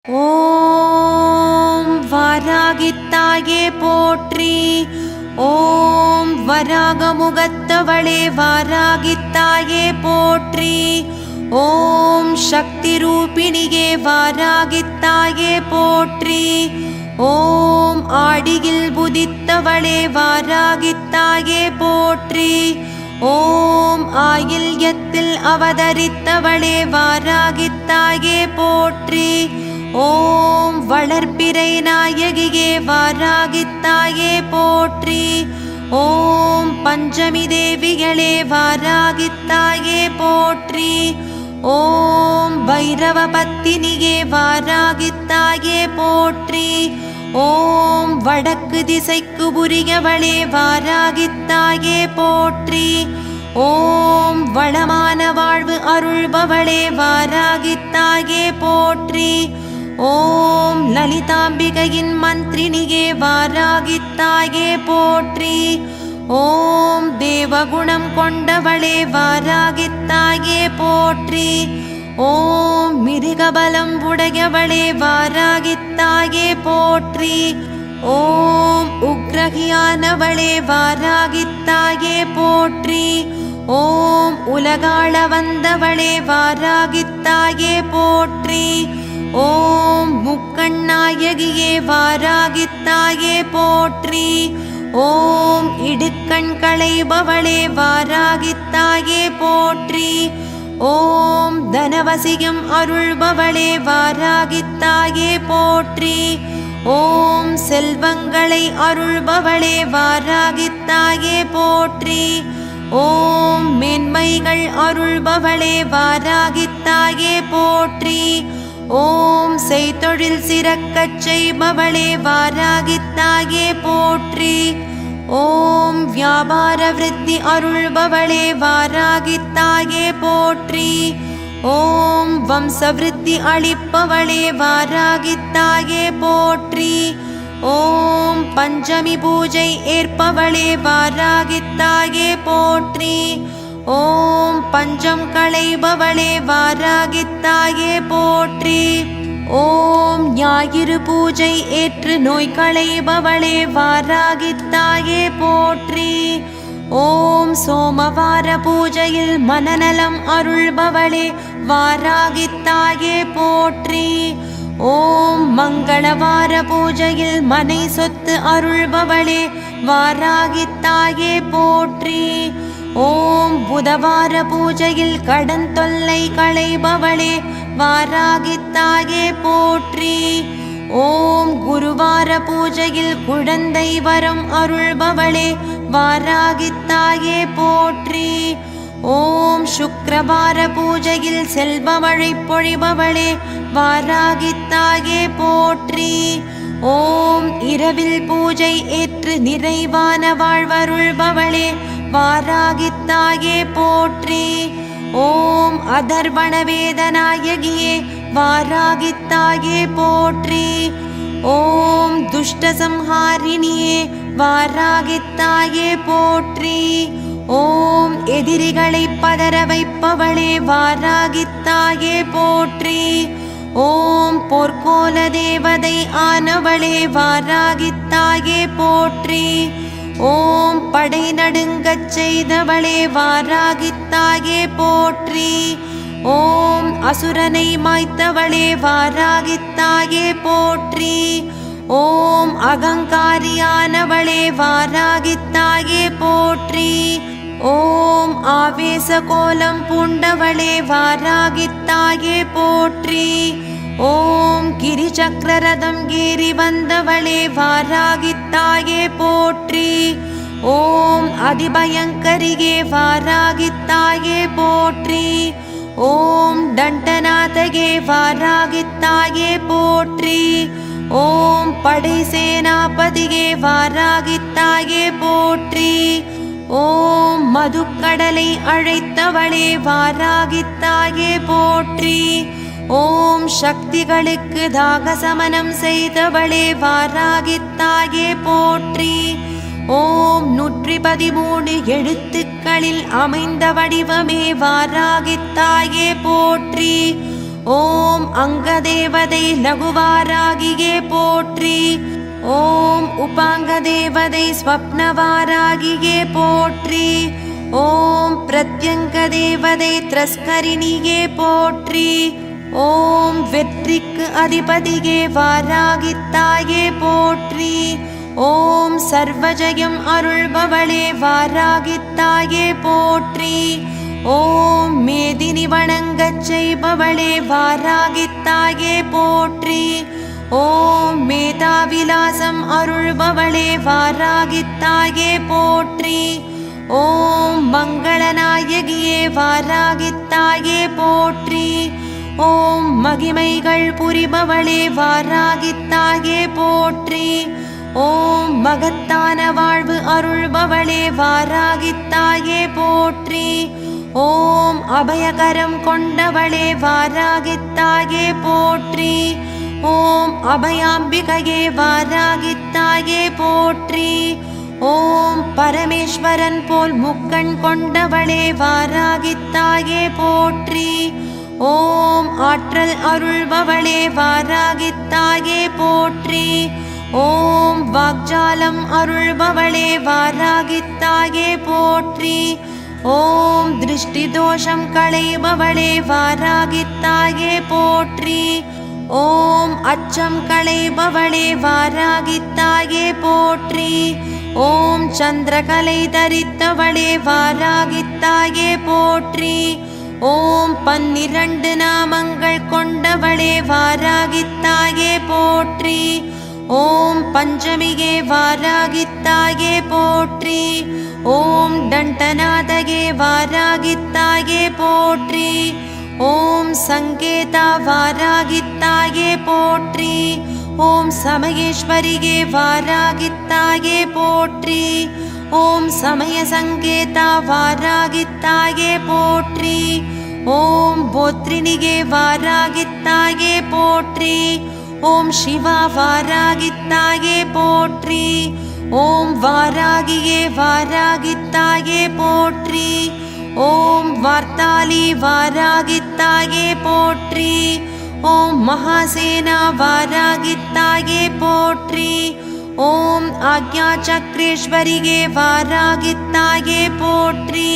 ஓம் வாராகித்தாயே போற்றி. ஓம் வராகமுகத்தவளே வாராகித்தாயே போற்றி. ஓம் சக்தி ரூபிணியே வாராகித்தாயே போற்றி. ஓம் ஆடியில் புதித்தவளே வாராகித்தாயே போற்றி. ஓம் ஆயில்யத்தில் அவதரித்தவளே வாராகித்தாயே போற்றி. ஓம் வளர்ப்பிறை நாயகியே வாராகித்தாயே போற்றி. ஓம் பஞ்சமி தேவிகளே வாராகித்தாயே போற்றி. ஓம் பைரவ பத்தினியே வாராகித்தாயே போற்றி. ஓம் வடக்கு திசைக்கு உரியவளே வாராகித்தாயே போற்றி. ஓம் வளமான வாழ்வு அருள்பவளே வாராகித்தாயே போற்றி. ஓம் லலிதாம்பிகையின் மந்திரினியே வாராகித்தாயே போற்றி. ஓம் தேவகுணம் கொண்டவளே வாராகித்தாயே போற்றி. ஓம் மிருகபலம் உடையவளே வாராகித்தாயே போற்றி. ஓம் உக்ரகியானவளே வாராகித்தாயே போற்றி. ஓம் உலகாள வந்தவளே வாராகித்தாயே போற்றி. ஓம் முக்கண்ணாயகியே வாராகித்தாயே போற்றி. ஓம் இடுக்கண் களைபவளே வாராகித்தாயே போற்றி. ஓம் தனவசியம் அருள்பவளே வாராகித்தாயே போற்றி. ஓம் செல்வங்களை அருள்பவளே வாராகித்தாயே போற்றி. ஓம் மேன்மைகள் அருள்பவளே வாராகித்தாயே போற்றி. ஓம் செய்தொழில் சிறக்கச் செய்பவளே வாராகித்தாயே போற்றி. ஓம் வியாபார விருத்தி அருள்பவளே வாராகித்தாயே போற்றி. ஓம் வம்சவிருத்தி அளிப்பவளே வாராகித்தாயே போற்றி. ஓம் பஞ்சமி பூஜை ஏற்பவளே வாராகித்தாயே போற்றி. ஓம் பஞ்சம் களைபவளே வாராகித்தாயே போற்றி. ஓம் ஞாயிறு பூஜை ஏற்று நோய் களைபவளே வாராகித்தாயே போற்றி. ஓம் சோமவார பூஜையில் மனநலம் அருள்பவளே வாராகித்தாயே போற்றி. ஓம் மங்களவார பூஜையில் மனை சொத்து அருள்பவளே வாராகித்தாயே போற்றி. ஓம் புதவார பூஜையில் கடன் தொல்லை களைபவளே வாராகித்தாயே போற்றி. ஓம் குருவார பூஜையில் குழந்தை வரம் அருள்பவளே வாராகித்தாயே போற்றி. ஓம் சுக்கிரவார பூஜையில் செல்வமழை பொழிபவளே வாராகித்தாயே போற்றி. ஓம் இரவில் பூஜை ஏற்று நிறைவான வாழ்வருள்பவளே வாராகித்தாயே போற்றி. ஓம் அதர்வண வேதநாயகியே வாராகித்தாயே போற்றி. ஓம் துஷ்டசம்ஹாரிணியே வாராகித்தாயே போற்றி. ஓம் எதிரிகளை பதற வைப்பவளே வாராகித்தாயே போற்றி. ஓம் போர்க்கோல தேவதை ஆனவளே வாராகித்தாயே போற்றி. ஓம் படை நடுங்கச் செய்தவளே வாராகித்தாயே போற்றி. ஓம் அசுரனை மாய்த்தவளே வாராகித்தாயே போற்றி. ஓம் அகங்காரியானவளே வாராகித்தாயே போற்றி. ஓம் ஆவேச கோலம் பூண்டவளே வாராகித்தாயே போற்றி. ஓம் கிரிசக்கரரதம் ஏறி வந்தவளே வாராகித்தாயே போற்றி. ஓம் அதிபயங்கரியே வாராகித்தாயே போற்றி. ஓம் தண்டநாதகே வாராகித்தாயே போற்றி. ஓம் படை சேனாபதியே வாராகித்தாயே போற்றி. ஓம் மதுக்கடலை அழைத்தவளே வாராகித்தாயே போற்றி. ஓம் சக்திகளுக்கு தாகசமனம் செய்தவளே வாராகித்தாயே போற்றி. ஓம் 113 எழுத்துக்களில் அமைந்த வடிவமே வாராகித்தாயே போற்றி. ஓம் அங்கதேவதை லகுவாராகியே போற்றி. ஓம் உபாங்கதேவதை ஸ்வப்னவாராகியே போற்றி. ஓம் பிரத்யங்கதேவதை திரஸ்கரிணியே போற்றி. ஓம் வெற்றிக்கு அதிபதியே வாராகித்தாயே போற்றி. ஓம் சர்வஜயம் அருள்பவளே வாராகித்தாயே போற்றி. ஓம் மேதினி வணங்கச் செய்பவளே வாராகித்தாயே போற்றி. ஓம் மேதாவிலாசம் அருள்பவளே வாராகித்தாயே போற்றி. ஓம் மங்களநாயகியே வாராகித்தாயே போற்றி. ஓம் மகிமைகள் புரிபவளே வாராகித்தாயே போற்றி. ஓம் மகத்தான வாழ்வு அருள்பவளே வாராகித்தாயே போற்றி. ஓம் அபயகரம் கொண்டவளே வாராகித்தாயே போற்றி. ஓம் அபயாம்பிகையே வாராகித்தாயே போற்றி. ஓம் பரமேஸ்வரன் போல் முக்கண் கொண்டவளே வாராகித்தாயே போற்றி. ஓம் ஆற்றல் அருள்பவளே வாராகித்தாயே போற்றி. ஓம் வாக்ஜாலம் அருள்பவளே வாராகித்தாயே போற்றி. ஓம் திருஷ்டி தோஷம் களைபவளே வாராகித்தாயே போற்றி. ஓம் அச்சம் களைபவளே வாராகித்தாயே போற்றி. ஓம் சந்திரகலை தரித்தவளே வாராகித்தாயே போற்றி. ஓம் 12 நாமங்கள் கொண்டவளே வாராகித்தாயே போற்றி. ஓம் பஞ்சமியே வாராகித்தாயே போற்றி. ஓம் தண்டநாதகே வாராகித்தாயே போற்றி. ஓம் சங்கேதா வாராகித்தாயே போற்றி. ஓம் சமயேஸ்வரியே வாராகித்தாயே போற்றி. ஓம் சமய சங்கேதா வாராகித்தாயே போற்றி. ஓம் போத்ரிணிகே வாராகித்தாயே போற்றி. ஓம் சிவா வாராகித்தாயே போற்றி. ஓம் வாராகியே வாராகித்தாயே போற்றி. ஓம் வார்த்தாளி வாராகித்தாயே போற்றி. ஓம் மகாசேனா வாராகித்தாயே போற்றி. ஓம் ஆக்ஞா சக்ரேஸ்வரியே வாராகித்தாயே போற்றி.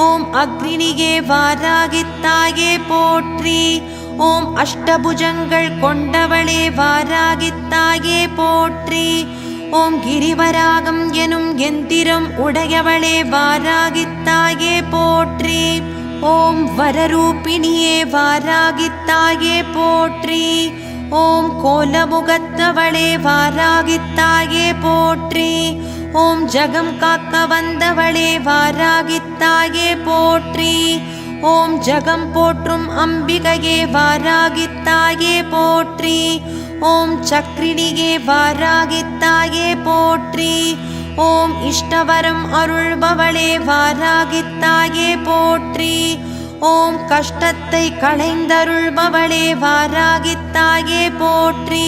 ஓம் அக்னினியே வாராகித்தாயே போற்றி. ஓம் அஷ்டபுஜங்கள் கொண்டவளே வாராகித்தாயே போற்றி. ஓம் கிரிவராகம் எனும் எந்திரம் உடையவளே வாராகித்தாயே போற்றி. ஓம் வரரூபிணியே வாராகித்தாயே போற்றி. ஓம் கோலமுகத்தவளே வாராகித்தாயே போற்றி. ஓம் ஜகம் காக்க வந்தவளே வாராகித்தாயே போற்றி. ஓம் ஜகம் போற்றும் அம்பிகையே வாராகித்தாயே போற்றி. ஓம் சக்ரிணியே வாராகித்தாயே போற்றி. ஓம் இஷ்டவரம் அருள்பவளே வாராகித்தாயே போற்றி. ஓம் கஷ்டத்தை களைந்தருள்பவளே வாராகித்தாயே போற்றி.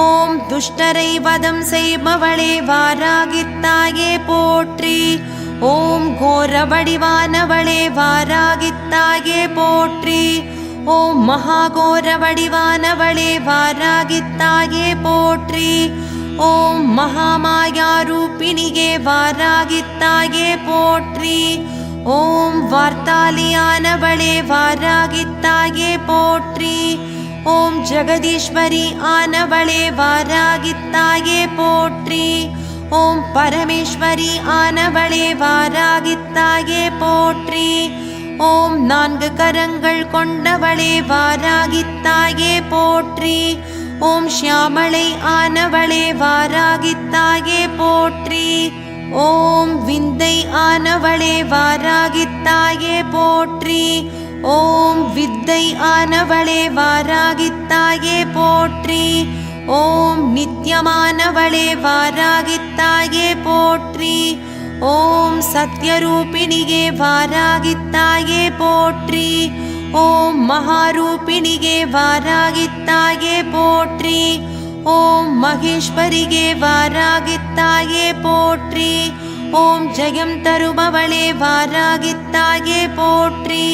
ஓம் துஷ்டரை வதம் செய்பவளே வாராகித்தாயே போற்றி. ஓம் கோர வடிவானவளே வாராகித்தாயே போற்றி. ஓம் மகாகோர வடிவானவளே வாராகித்தாயே போற்றி. ஓம் மகாமாயா ரூபிணியே வாராகித்தாயே போற்றி. ஓம் வார்த்தாளியானவளே வாராகித்தாயே போற்றி. ஓம் ஜெகதீஸ்வரி ஆனவளே வாராகித்தாயே போற்றி. ஓம் பரமேஸ்வரி ஆனவளே வாராகித்தாயே போற்றி. ஓம் 4 கரங்கள் கொண்டவளே வாராகித்தாயே போற்றி. ஓம் ஷியாமளை ஆனவளே வாராகித்தாயே போற்றி. ஓம் விந்தை ஆனவளே வாராகித்தாயே போற்றி. ஓம் வித்தை ஆனவளே வாராகித்தாயே போற்றி. ஓம் நித்யமானவளே வாராகித்தாயே போற்றி. ஓம் சத்யரூபிணியே வாராகித்தாயே போற்றி. ஓம் மகாரூபிணியே வாராகித்தாயே போற்றி. ஓம் மகேஸ்வரியே வாராகித்தாயே போற்றி. ஓம் ஜெயம் தருபவளே வாராகித்தாயே போற்றி.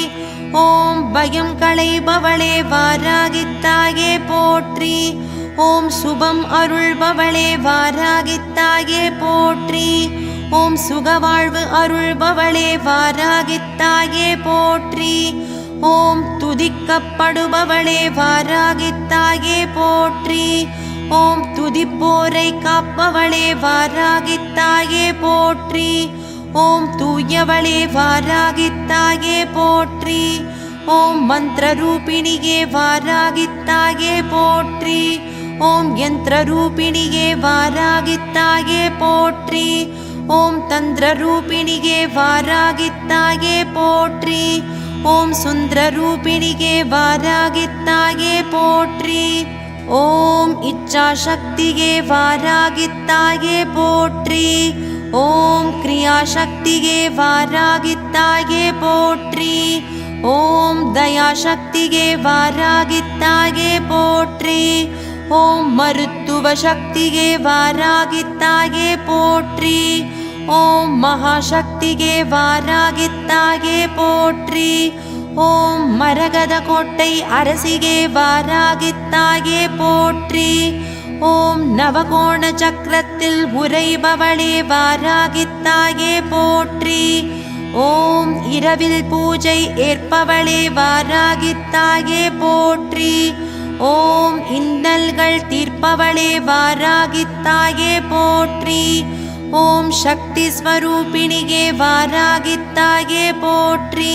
ஓம் பயம் களைபவளே வாராகித்தாயே போற்றி. ஓம் சுபம் அருள்பவளே வாராகித்தாயே போற்றி. ஓம் சுகவாழ்வு அருள்பவளே வாராகித்தாயே போற்றி. ஓம் துதிக்கப்படுபவளே வாராகித்தாயே போற்றி. ஓம் துதிப்போரை காப்பவளே வாராகித்தாயே போற்றி. ஓம் தூயவளே வாராகித்தாயே போற்றி. ஓம் மந்திரரூபிணியே வாராகித்தாயே போற்றி. ஓம் யந்திரரூபிணியே வாராகித்தாயே போற்றி. ஓம் தந்திரரூபிணியே வாராகித்தாயே போற்றி. ஓம் சுந்தரரூபிணியே வாராகித்தாயே போற்றி. ஓம் இச்சாசக்தியே வாராகித்தாயே போற்றி. ஓம் கிரியாசக்தியே வாராகித்தாயே போற்றி. ஓம் தயாசக்தியே வாராகித்தாயே போற்றி. ஓம் மருத்துவ சக்தியே வாராகித்தாயே போற்றி. ஓம் மகாசக்தியே வாராகித்தாயே போற்றி. ஓம் மரகத கோட்டை அரசியே வாராகித்தாயே போற்றி. ஓம் நவகோண சக்கரத்தில் உறைபவளே வாராகித்தாயே போற்றி. ஓம் இரவில் பூஜை ஏற்பவளே வாராகித்தாயே போற்றி. ஓம் இன்னல்கள் தீர்ப்பவளே வாராகித்தாயே போற்றி. ஓம் சக்தி ஸ்வரூபிணியே வாராகித்தாயே போற்றி.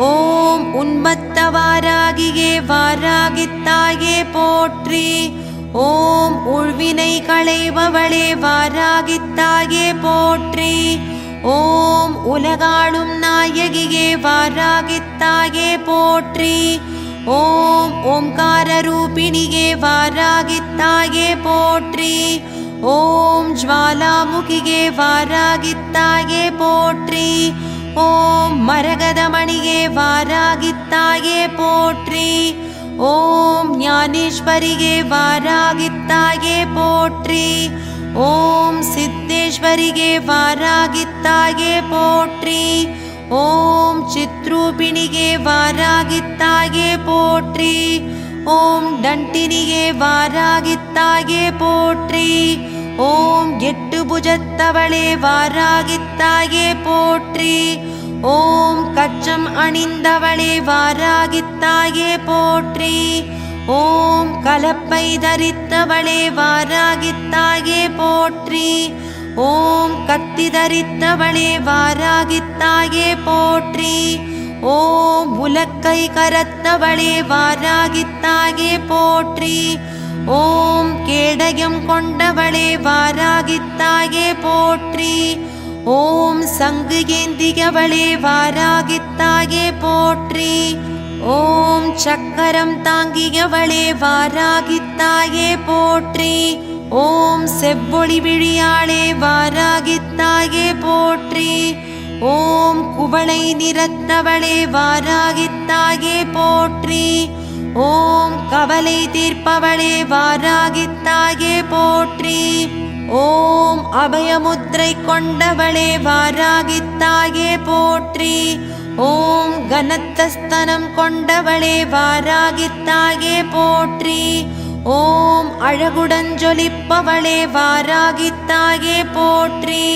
ஓம் உன்மத்த வாராகியே வாராகித்தாயே போற்றி. ஓம் உள்வினை களைபவளே வாராகித்தாயே போற்றி. ஓம் உலகாளும் நாயகியே வாராகித்தாயே போற்றி. ஓம் ஓம்கார ரூபிணியே வாராகித்தாயே போற்றி. ஓம் ஜ்வாலாமுகியே வாராகித்தாயே போற்றி. ஓம் மரகதமணியே வாராகித்தாயே போற்றி. ஓம் ஞானேஸ்வரியே வாராகித்தாயே போற்றி. ஓம் சித்தேஸ்வரியே வாராகித்தாயே போற்றி. ஓம் சித்ரூபிணியே வாராகித்தாயே போற்றி. ஓம் தண்டினியே வாராகித்தாயே போற்றி. ஓம் எட்டு புஜத்தவளே வாராகித்தாயே போற்றி. ஓம் கச்சம் அணிந்தவளே வாராகித்தாயே போற்றி. ஓம் கலப்பை தரித்தவளே வாராகித்தாயே போற்றி. ஓம் கத்தி தரித்தவளே வாராகித்தாயே போற்றி. ஓம் உலக்கை கரத்தவளே வாராகித்தாயே போற்றி. ஓம் கேடயம் கொண்டவளே வாராகித்தாயே போற்றி. ஓம் சங்கு ஏந்தியவளே வாராகித்தாயே போற்றி. ஓம் சக்கரம் தாங்கியவளே வாராகித்தாயே போற்றி. ஓம் செவ்வொளி விழியாளே வாராகித்தாயே போற்றி. ஓம் குவளை நிறத்தவளே வாராகித்தாயே போற்றி. ஓம் கவலை தீர்ப்பவளே வாராகித்தாயே போற்றி. ஓம் அபயமுத்திரை கொண்டவளே வாராகித்தாயே போற்றி. ஓம் கனத்தஸ்தனம் கொண்டவளே வாராகித்தாயே போற்றி. ஓம் அழகுடன் ஜொலிப்பவளே வாராகித்தாயே போற்றி.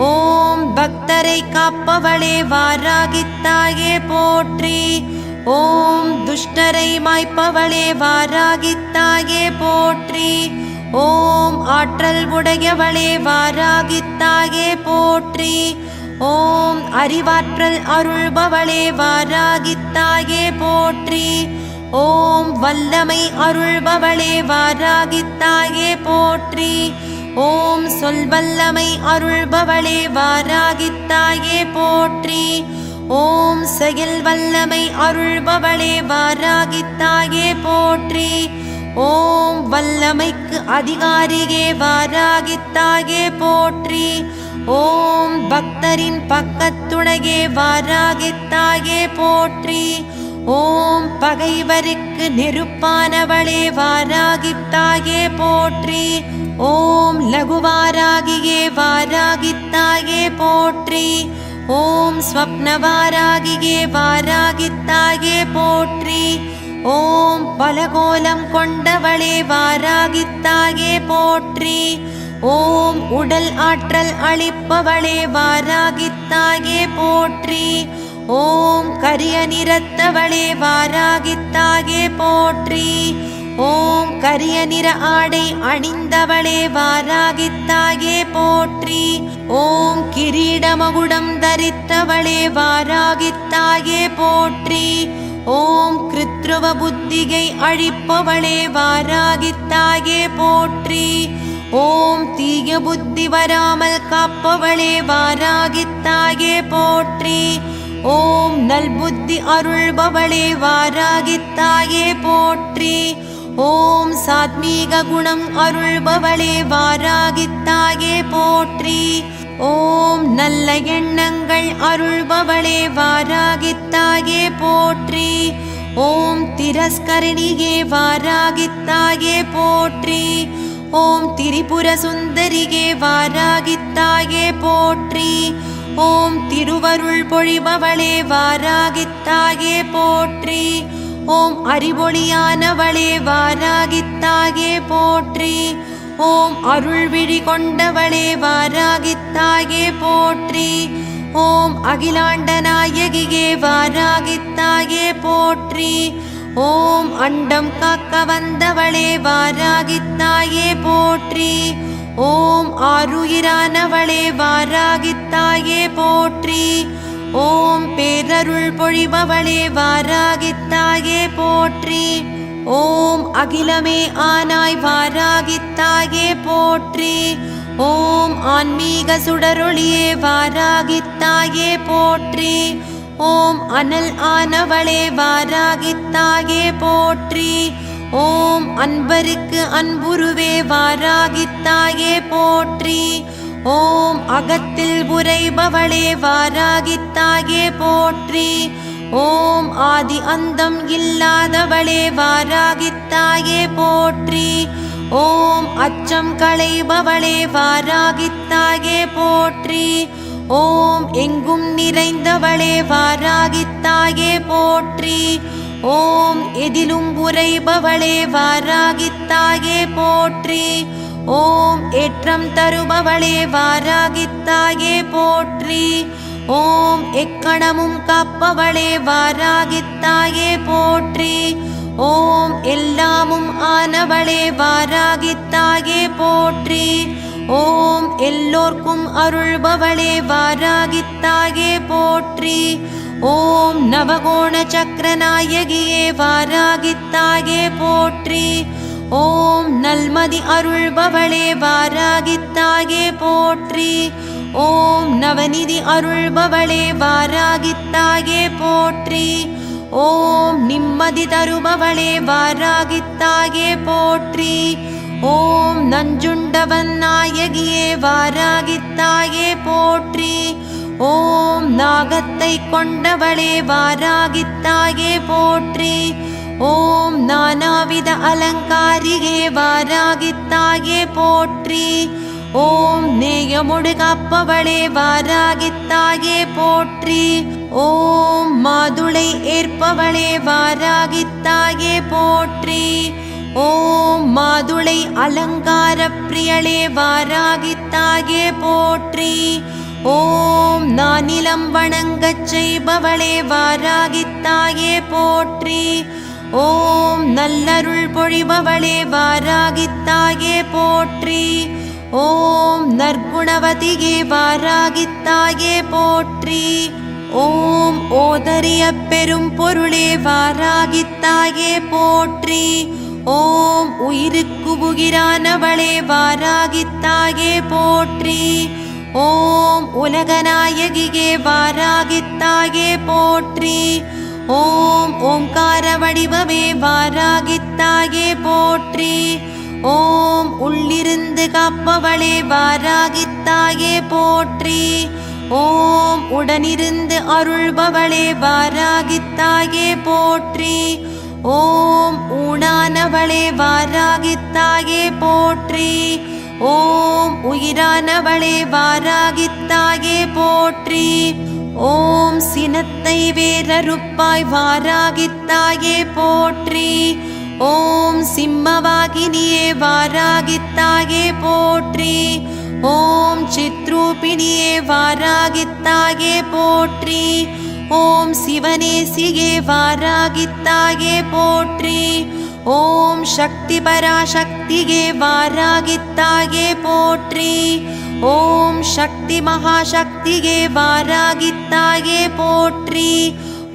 ஓம் பக்தரை காப்பவளே வாராகித்தாயே போற்றி. ஓம் துஷ்டரை மாய்ப்பவளே வாராகித்தாயே போற்றி. ஓம் ஆற்றல் உடையவளே வாராகித்தாயே போற்றி. ஓம் அறிவாற்றல் அருள்பவளே வாராகித்தாயே போற்றி. ஓம் வல்லமை அருள்பவளே வாராகித்தாயே போற்றி. ஓம் சொல்வல்லமை அருள்பவளே வாராகித்தாயே போற்றி. ஓம் செயல் வல்லமை அருள்பவளே வாராகித்தாயே போற்றி. ஓம் வல்லமைக்கு அதிகாரியே வாராகித்தாயே போற்றி. ஓம் பக்தரின் பக்கத்துணையே வாராகித்தாயே போற்றி. ஓம் பகைவருக்கு நெருப்பானவளே வாராகித்தாயே போற்றி. ஓம் லகுவாராகியே வாராகித்தாயே போற்றி. ஓம் ஸ்வப்னவாராகியே வாராகித்தாயே போற்றி. ஓம் பலகோலம் கொண்டவளே வாராகித்தாயே போற்றி. ஓம் உடல் ஆற்றல் அளிப்பவளே வாராகித்தாயே போற்றி. ஓம் கரிய நிறத்தவளே வாராகித்தாயே போற்றி. ஓம் கரிய நிற ஆடை அணிந்தவளே வாராகித்தாயே போற்றி. ஓம் கிரீடமகுடம் தரித்தவளே வாராகித்தாயே போற்றி. ஓம் கிருத்ருவ புத்திகை அழிப்பவளே வாராகித்தாயே போற்றி. ஓம் தீய புத்தி வராமல் காப்பவளே வாராகித்தாயே போற்றி. ஓம் நல்புத்தி அருள்பவளே வாராகித்தாயே போற்றி. ஓம் சாத்மீக குணம் அருள்பவளே வாராகித்தாயே போற்றி. ஓம் நல்ல எண்ணங்கள் அருள்பவளே வாராகித்தாயே போற்றி. ஓம் திரஸ்கரணியே வாராகித்தாயே போற்றி. ஓம் திரிபுர சுந்தரியே வாராகித்தாயே போற்றி. ஓம் திருவருள் பொழிபவளே வாராகித்தாயே போற்றி. ஓம் அறிவொளியானவளே வாராகித்தாயே போற்றி. ஓம் அருள் விழி கொண்டவளே வாராகித்தாயே போற்றி. ஓம் அகிலாண்ட நாயகியே வாராகித்தாயே போற்றி. ஓம் அண்டம் காக்க வந்தவளே வாராகித்தாயே போற்றி. ஓம் ஆருயிரானவளே வாராகித்தாயே போற்றி. ஓம் பேரருள் பொழிபவளே வாராகித்தாயே போற்றி. ஓம் அகிலமே ஆனாய் வாராகித்தாயே போற்றி. ஓம் ஆன்மீக சுடரொளியே வாராகித்தாயே போற்றி. ஓம் அனல் ஆனவளே வாராகித்தாயே போற்றி. ஓம் அன்பருக்கு அன்புருவே வாராகித்தாயே போற்றி. ஓம் அகத்தில் உரைபவளே வாராகித்தாயே போற்றி. ஓம் ஆதி அந்தம் இல்லாதவளே வாராகித்தாயே போற்றி. ஓம் அச்சம் களைபவளே வாராகித்தாயே போற்றி. ஓம் எங்கும் நிறைந்தவளே வாராகித்தாயே போற்றி. ஓம் எதிலும் உரைபவளே வாராகித்தாயே போற்றி. ஓம் ஏற்றம் தருபவளே வாராகித்தாயே போற்றி. ஓம் எக்கணமும் காப்பவளே வாராகித்தாயே போற்றி. ஓம் எல்லாமும் ஆனவளே வாராகித்தாயே போற்றி. ஓம் எல்லோர்க்கும் அருள்பவளே வாராகித்தாயே போற்றி. ஓம் நவகோண சக்கரநாயகியே வாராகித்தாயே போற்றி. ஓம் நல்மதி அருள்பவளே வாராகித்தாயே போற்றி. ஓம் நவநிதி அருள்பவளே வாராகித்தாயே போற்றி. ஓம் நிம்மதி தருபவளே வாராகித்தாயே போற்றி. ஓம் நஞ்சுண்டவன் நாயகியே வாராகித்தாயே போற்றி. ஓம் நாகத்தை கொண்டவளே வாராகித்தாயே போற்றி. ஓம் நானாவித அலங்காரியே வாராகித்தாயே போற்றி. ஓம் நேயமுடு காப்பவளே வாராகித்தாயே போற்றி. ஓம் மாதுளை ஏற்பவளே வாராகித்தாயே போற்றி. ஓம் மாதுளை அலங்கார பிரியளே வாராகித்தாயே போற்றி. ஓம் நானிலம் வணங்கச் செய்பவளே வாராகித்தாயே போற்றி. ஓம் நல்லருள் பொழிபவளே வாராகித்தாயே போற்றி. ஓம் நற்குணவதியே வாராகித்தாயே போற்றி. ஓம் ஓதரிய பெரும் பொருளே வாராகித்தாயே போற்றி. ஓம் உயிருக்கு உயிரானவளே வாராகித்தாயே போற்றி. ஓம் உலகநாயகியே வாராகித்தாயே போற்றி. ஓம் ஓங்கார வடிவமே வாராகித்தாயே போற்றி. ஓம் உள்ளிருந்து காப்பவளே வாராகித்தாயே போற்றி. ஓம் உடனிருந்து அருள்பவளே வாராகித்தாயே போற்றி. ஓம் ஊனானவளே வாராகித்தாயே போற்றி. ஓம் உயிரானவளே வாராகித்தாயே போற்றி. ஓம் சினத்தை வேரறுப்பாய் வாராகித்தாயே போற்றி. ஓம் சிம்மவாகினியே வாராகித்தாயே போற்றி. ஓம் சித்ரூபிணியே வாராகித்தாயே போற்றி. ஓம் சிவனேசியே வாராகித்தாயே போற்றி. ஓம் சக்தி பராசக்தியே வாராகித்தாயே போற்றி. ஓம் சக்தி மகாசக்தியே வாராகித்தாயே போற்றி.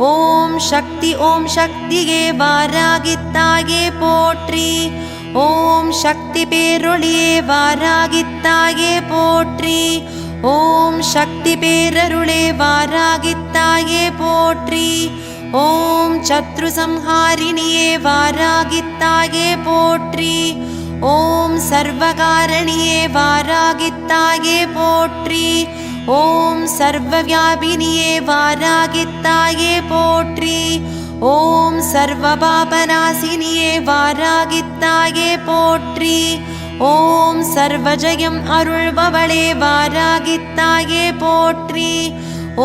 ஓம் சக்தியே வாராகித்தாயே போற்றி. ஓம் சக்தி பேரொளியே வாராகித்தாயே போற்றி. ஓம் சக்தி பேரருளே வாராகித்தாயே போற்றி. ஓம் சத்ரு சம்ஹாரிணியே வாராகித்தாயே போற்றி. ஓம் சர்வகாரணியே வாராகித்தாயே போற்றி. ஓம் சர்வவியாபினியே வாராகித்தாயே போற்றி. ஓம் சர்வபாபநாசினியே வாராகித்தாயே போற்றி. ஓம் சர்வஜயம் அருள்பவளே வாராகித்தாயே போற்றி.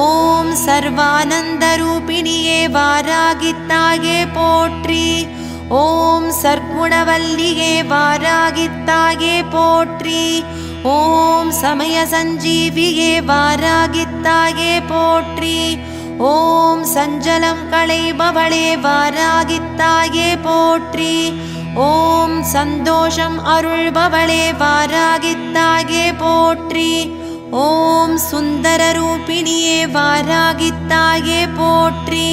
ஓம் சர்வானந்தரூபிணியே வாராகித்தாயே போற்றி. ஓம் சர்க்குணவல்லியே வாராகித்தாயே போற்றி. ஓம் சமய சஞ்சீவியே வாராகித்தாயே போற்றி. ஓம் சஞ்சலம் களைபவளே வாராகித்தாயே போற்றி. ஓம் சந்தோஷம் அருள்பவளே வாராகித்தாயே போற்றி. ஓம் சுந்தர ரூபிணியே வாராகித்தாயே போற்றி.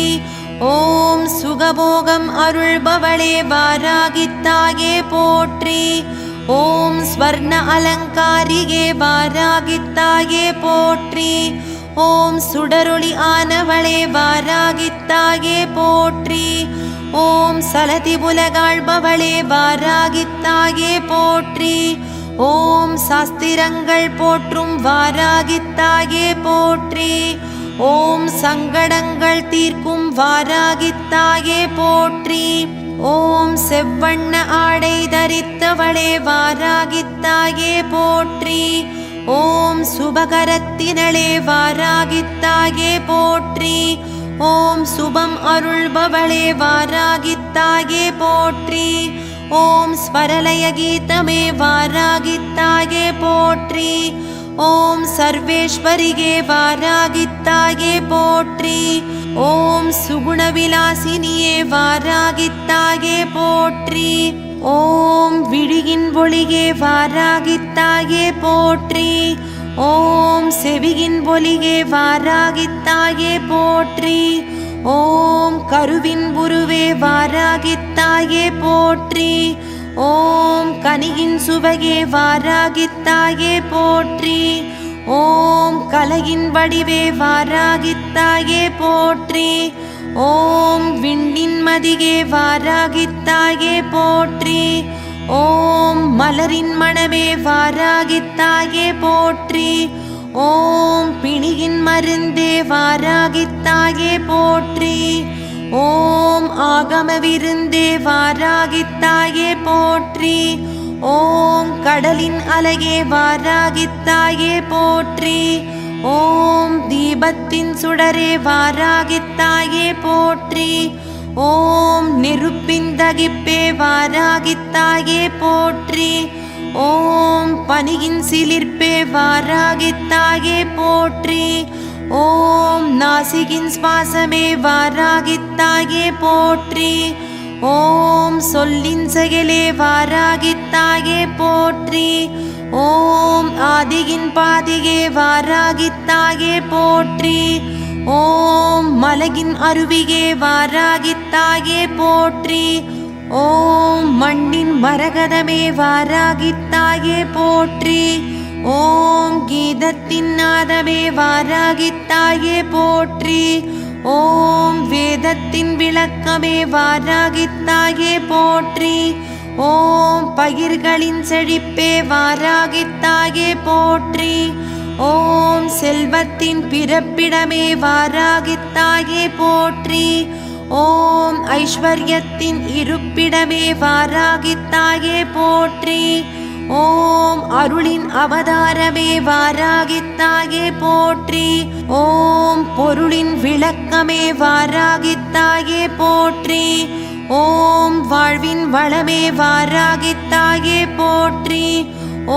ஓம் சுகபோகம் அருள்பவளே வாராகித்தாயே போற்றி. ஓம் ஸ்வர்ண அலங்காரியே வாராகித்தாயே போற்றி. ஓம் சுடரொளி ஆனவளே வாராகித்தாயே போற்றி. ஓம் சலதி உலகாள்பவளே வாராகித்தாயே போற்றி. ஓம் சாஸ்திரங்கள் போற்றும் வாராகித்தாயே போற்றி. ஓம் சங்கடங்கள் தீர்க்கும் வாராகித்தாயே போற்றி. ஓம் செவ்வண்ண ஆடை தரித்தவளே வாராகித்தாயே போற்றி. ஓம் சுபகரத்தினளே வாராகித்தாயே போற்றி. ஓம் சுபம் அருள்பவளே வாராகித்தாயே போற்றி. ஓம் ஸ்வரலய கீதமே வாராகித்தாயே போற்றி. ஓம் சர்வேஸ்வரியே வாராகித்தாயே போற்றி. ஓம் சுகுணவிலாசினியே வாராகித்தாயே போற்றி. ஓம் விழியின் ஒளியே வாராகித்தாயே போற்றி. ஓம் செவியின் ஒளியே வாராகித்தாயே போற்றி. ஓம் கருவின் உருவே வாராகித்தாயே போற்றி. ஓம் கனியின் சுவையே வாராகித்தாயே போற்றி. ஓம் கலையின் வடிவே வாராகித்தாயே போற்றி. ஓம் விண்ணின் மதியே வாராகித்தாயே போற்றி. ஓம் மலரின் மணவே வாராகித்தாயே போற்றி. ஓம் பிணியின் மருந்தே வாராகித்தாயே போற்றி. ஓம் ஆகம விருந்தே வாராகித்தாயே போற்றி. ஓம் கடலின் அலையே வாராகித்தாயே போற்றி. ஓம் தீபத்தின் சுடரே வாராகித்தாயே போற்றி. ஓம் நெருப்பின் தகிப்பே வாராகித்தாயே போற்றி. ஓம் பனியின் சிலிர்ப்பே வாராகித்தாயே போற்றி. ஓம் நாசிகின் சுவாசமே வாராகித்தாயே போற்றி. ஓம் சொல்லின் செயலே வாராகித்தாயே போற்றி. ஓம் ஆதியின் பாதியே வாராகித்தாயே போற்றி. ஓம் மலகின் அருவியே வாராகித்தாயே போற்றி. ஓம் மண்ணின் மரகதமே வாராகித்தாயே போற்றி. ஓம் கீதத்தின் நாதமே வாராகித்தாயே போற்றி. ஓம் வேதத்தின் விளக்கமே வாராகித்தாயே போற்றி. ஓம் பயிர்களின் செழிப்பே வாராகித்தாயே போற்றி. ஓம் செல்வத்தின் பிறப்பிடமே வாராகித்தாயே போற்றி. ஓம் ஐஸ்வர்யத்தின் இருப்பிடமே வாராகித்தாயே போற்றி. ஓம் அருளின் அவதாரமே வாராகித்தாயே போற்றி. ஓம் பொருளின் விளக்கமே வாராகித்தாயே போற்றி. ஓம் வாழ்வின் வளமே வாராகித்தாயே போற்றி.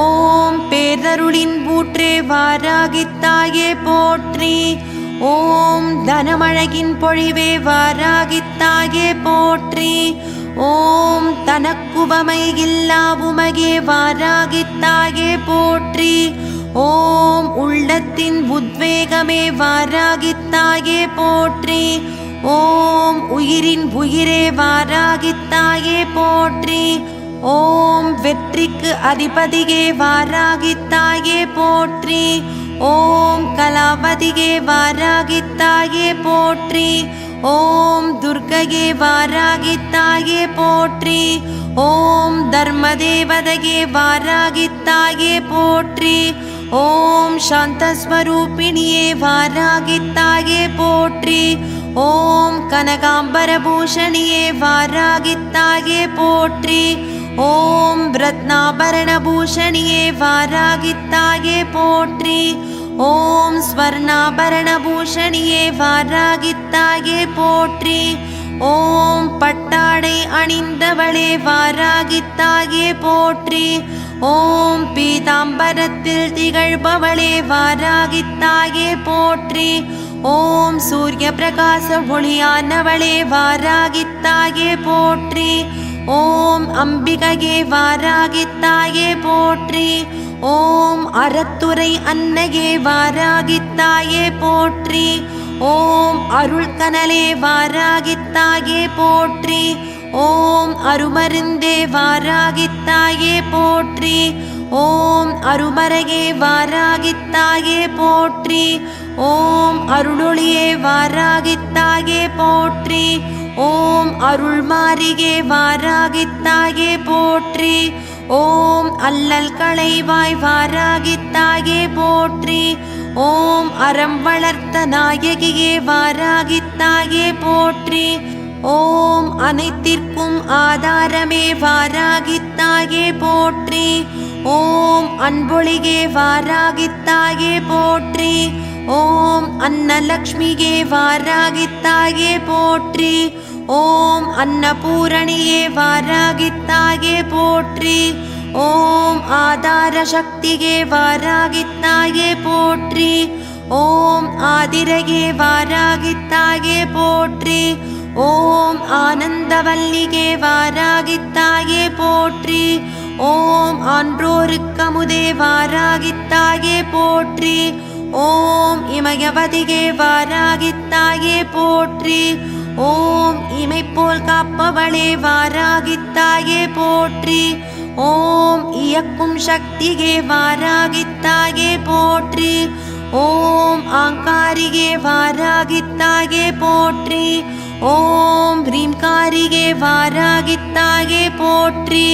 ஓம் பேரருளின் ஊற்றே வாராகித்தாயே போற்றி. ஓம் தனமழகின் பொழிவே வாராகித்தாயே போற்றி. ஓம் தனக்குபமை இல்லா உமகே வாராகித்தாயே போற்றி. ஓம் உள்ளத்தின் உத்வேகமே வாராகித்தாயே போற்றி. ஓம் உயிரின் உயிரே வாராகித்தாயே போற்றி. ஓம் வெற்றிக்கு அதிபதியே வாராகித்தாயே போற்றி. ஓம் கலாவதியே வாராகித்தாயே போற்றி. ஓம் துர்க்கையே வாராகித்தாயே போற்றி. ஓம் தர்மதேவதையே வாராகித்தாயே போற்றி. ஓம் சாந்தஸ்வரூபிணியே வாராகித்தாயே போற்றி. ஓம் கனகாம்பரபூஷணியே வாராகித்தாயே போற்றி. ஓம் ரத்னாபரணபூஷணியே வாராகித்தாயே போற்றி. ஓம் ஸ்வர்ணாபரணபூஷணியே வாராகித்தாயே போற்றி. ஓம் பட்டாடை அணிந்தவளே வாராகித்தாயே போற்றி. ஓம் பீதாம்பரத்தில் திகழ்பவளே வாராகித்தாயே போற்றி. ஓம் சூரிய பிரகாச ஒளியானவளே வாராகித்தாயே போற்றி. ஓம் அம்பிகையே வாராகித்தாயே போற்றி. ஓம் அறத்துறை அன்னையே வாராகித்தாயே போற்றி. ஓம் அருள் கனலே வாராகித்தாயே போற்றி. ஓம் அருமருந்தே வாராகித்தாயே போற்றி. ஓம் அருமறையே வாராகித்தாயே போற்றி. ஓம் அருளொளியே வாராகித்தாயே போற்றி. ஓம் அருள்மாரியே வாராகித்தாயே போற்றி. ஓம் அல்லல் களைவாய் வாராகித்தாயே போற்றி. ஓம் அறம் வளர்த்த நாயகியே வாராகித்தாயே போற்றி. ஓம் அனைத்திற்கும் ஆதாரமே வாராகித்தாயே போற்றி. ஓம் அன்பொழியே வாராகித்தாயே போற்றி. ஓம் அன்னலக்ஷ்மியே வாராகித்தாயே போற்றி. ஓம் அன்னபூரணியே வாராகித்தாயே போற்றி. ஓம் ஆதார சக்தியே வாராகித்தாயே போற்றி. ஓம் ஆதிரையே வாராகித்தாயே போற்றி. ஓம் ஆனந்தவல்லியே வாராகித்தாயே போற்றி. ஓம் ஆன்றோருக்கமுதே வாராகித்தாயே போற்றி. ஓம் இமயவதியே வாராகித்தாயே போற்றி. ஓம் இமைப்போல் காப்பவளே வாராகித்தாயே போற்றி. ஓம் இயக்கும் சக்தியே வாராகித்தாயே போற்றி. ஓம் ஆங்காரியே வாராகித்தாயே போற்றி. ஓம் ஹ்ரீம்காரியே வாராகித்தாயே போற்றி.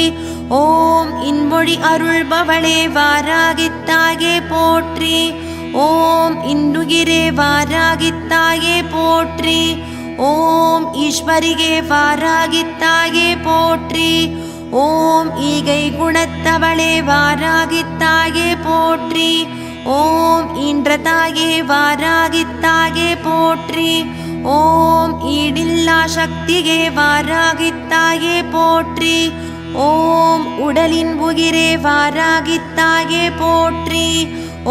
ஓம் இன்மொழி அருள்பவளே வாராகித்தாயே போற்றி. ஓம் இன்னுயிரே வாராகித்தாயே போற்றி. ஓம் ஈஸ்வரியே வாராகித்தாயே போற்றி. ஓம் ஈகை குணத்தவளே வாராகித்தாயே போற்றி. ஓம் ஈன்றதாயே வாராகித்தாயே போற்றி. ஓம் ஈடில்லா சக்தியே வாராகித்தாயே போற்றி. ஓம் உடலின் உயிரே வாராகித்தாயே போற்றி.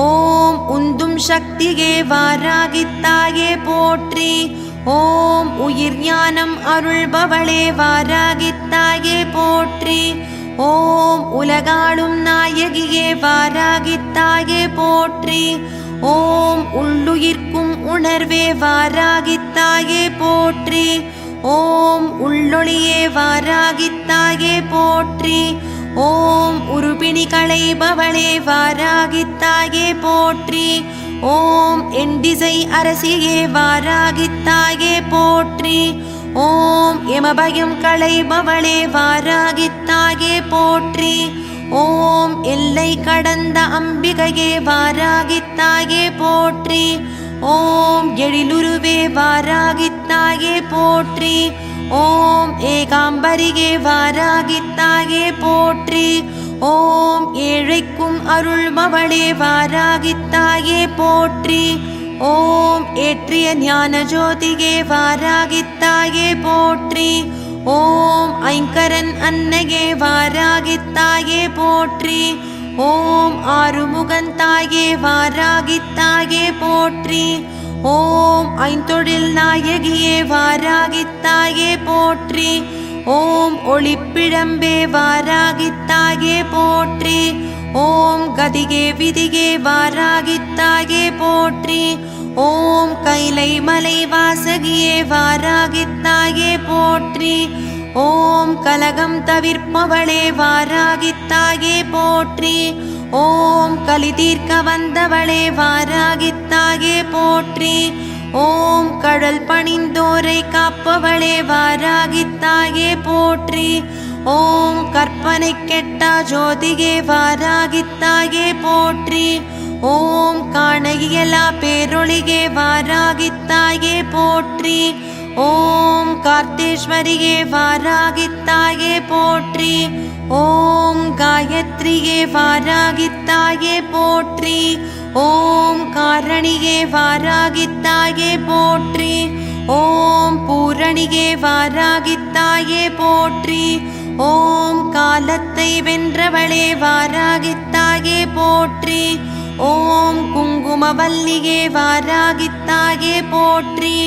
ஓம் உந்தும் சக்தியே வாராகித்தாயே போற்றி. ஓம் உயிர் ஞானம் அருள்பவளே வாராகித்தாயே போற்றி. ஓம் உலகாளும் நாயகியே வாராகித்தாயே போற்றி. ஓம் உள்ளுயிர்க்கும் உணர்வே வாராகித்தாயே போற்றி. ஓம் உள்ளொளியே வாராகித்தாயே போற்றி. ஓம் உருபிணி களைபவளே வாராகித்தாயே போற்றி. ஓம் எண்டிசை அரசியே வாராகித்தாயே போற்றி. ஓம் எமபயம் களைபவளே வாராகித்தாயே போற்றி. ஓம் எல்லை கடந்த அம்பிகையே வாராகித்தாயே போற்றி. ஓம் எழிலுருவே வாராகித்தாயே போற்றி. ஓம் ஏகாம்பரியே வாராகித்தாயே போற்றி. ஓம் ஏழைக்கும் அருள்பவளே வாராகித்தாயே போற்றி. ஓம் ஏற்றிய ஞான ஜோதியே வாராகித்தாயே போற்றி. ஓம் ஐங்கரன் அன்னையே வாராகித்தாயே போற்றி. ஓம் ஆறுமுகன் தாயே வாராகித்தாயே போற்றி. ஓம் ஐந்தொழில் நாயகியே வாராகித்தாயே போற்றி. ஓம் ஒளிப்பிழம்பே வாராகித்தாயே போற்றி. ஓம் கதிகே விதிகே வாராகித்தாயே போற்றி. ஓம் கைலை மலை வாசகியே வாராகித்தாயே போற்றி. ஓம் கலகம் தவிர்ப்பவளே வாராகித்தாயே போற்றி. ஓம் கலி தீர்க்க வந்தவளே வாராகித்தாயே போற்றி. ஓம் கடல் பணிந்தோரை காப்பவளே வாராகித்தாயே போற்றி. ஓம் கற்பனை கெட்டா ஜோதியே வாராகித்தாயே போற்றி. ஓம் காண இயலா பேரொளியே வாராகித்தாயே போற்றி. ஓம் கார்த்தேஸ்வரியே வாராகித்தாயே போற்றி. ஓம் காயத்ரியே வாராகித்தாயே போற்றி. ஓம் காரணியே வாராகித்தாயே போற்றி. ஓம் பூரணியே வாராகித்தாயே போற்றி. ஓம் காலத்தை வென்றவளே வாராகித்தாயே போற்றி. ஓம் குங்குமவல்லியே வாராகித்தாயே போற்றி.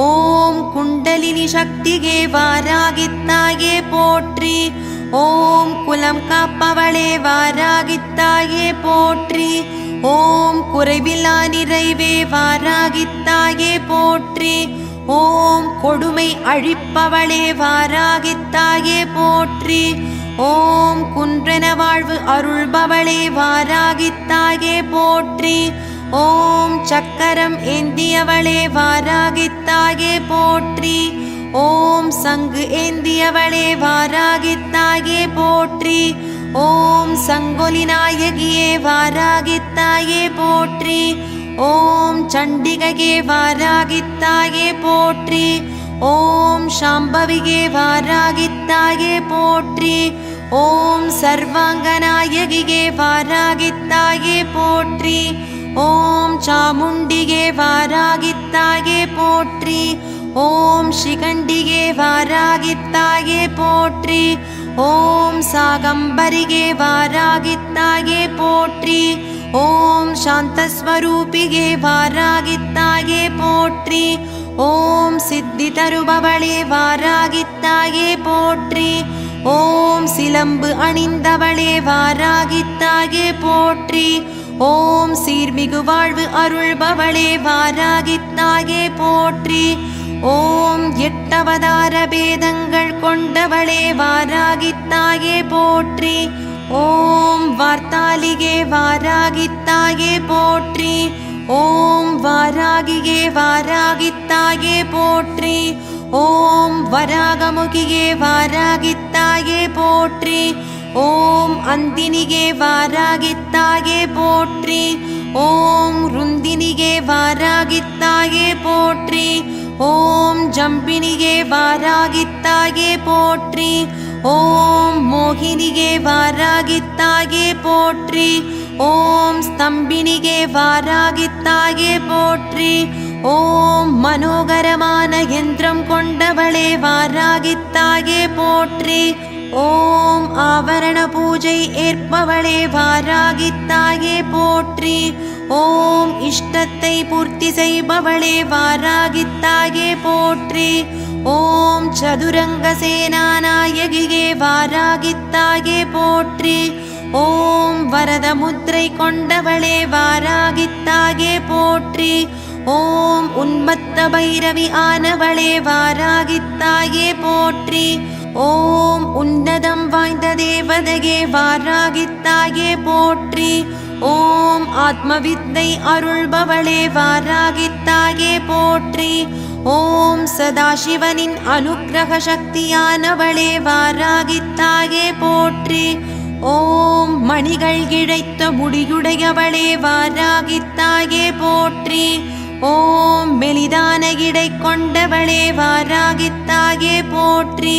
ஓம் குண்டலினி சக்தியே வாராகித்தாயே போற்றி. ஓம் குலம் காப்பவளே வாராகித்தாயே போற்றி. ஓம் குறைவிலா நிறைவே வாராகித்தாயே போற்றி. ஓம் கொடுமை அழிப்பவளே வாராகித்தாயே போற்றி. ஓம் குன்றென வாழ்வு அருள்பவளே வாராகித்தாயே போற்றி. ஓம் சக்கரம் ஏந்தியவளே வாராகித்தாயே போற்றி. ஓம் சங்கு ஏந்தியவளே வாராகித்தாயே போற்றி. ஓம் சங்கொலி நாயகியே வாராகித்தாயே போற்றி. ஓம் சண்டிகையே வாராகித்தாயே போற்றி. ஓம் சாம்பவியே வாராகித்தாயே போற்றி. ஓம் சர்வாங்கநாயகியே வாராகித்தாயே போற்றி. ஓம் சாமுண்டியே வாராகித்தாயே போற்றி. ஓம் சிகண்டியே வாராகித்தாயே போற்றி. ஓம் சாகம்பரியே வாராகித்தாயே போற்றி. ஓம் சாந்தஸ்வரூபியே வாராகித்தாயே போற்றி. ஓம் சித்தி தருபவளே வாராகித்தாயே போற்றி. ஓம் சிலம்பு அணிந்தவளே வாராகித்தாயே போற்றி. ஓம் சீர்மிகு வாழ்வு அருள்பவளே வாராகித்தாயே போற்றி. ஓம் எட்டவதார பேதங்கள் கொண்டவளே வாராகித்தாயே போற்றி. ஓம் வார்த்தாலியே வாராகித்தாயே போற்றி. ஓம் வாராகியே வாராகித்தாயே போற்றி. ஓம் வராகமுகியே வாராகித்தாயே போற்றி. ஓம் அந்தினியே வாராகித்தாயே போற்றி. ஓம் ருந்தினியே வாராகித்தாயே போற்றி. ஓம் ஜம்பினியே வாராகித்தாயே போற்றி. ஓம் மோகினியே வாராகித்தாயே போற்றி. ஓம் ஸ்தம்பினியே வாராகித்தாயே போற்றி. ஓம் மனோகரமான யந்திரம் கொண்டவளே வாராகித்தாயே போற்றி. ஓம் ஆவரண பூஜை ஏற்பவளே வாராகித்தாயே போற்றி. ஓம் இஷ்டத்தை பூர்த்தி செய்பவளே வாராகித்தாயே போற்றி. ஓம் சதுரங்க சேனாநாயகியே வாராகித்தாயே போற்றி. ஓம் வரத முத்திரை கொண்டவளே வாராகித்தாயே போற்றி. ஓம் உன்மத்த பைரவி ஆனவளே வாராகித்தாயே போற்றி. ஓம் உன்னதம் வாய்ந்த தேவதையே வாராகித்தாயே போற்றி. ஓம் ஆத்மவித்தை அருள்பவளே வாராகித்தாயே போற்றி. ஓம் சதாசிவனின் அனுக்கிரக சக்தியானவளே வாராகித்தாயே போற்றி. ஓம் மணிகள் இழைத்த முடியுடையவளே வாராகித்தாயே போற்றி. ஓம் மெலிதான இடை கொண்டவளே வாராகித்தாயே போற்றி.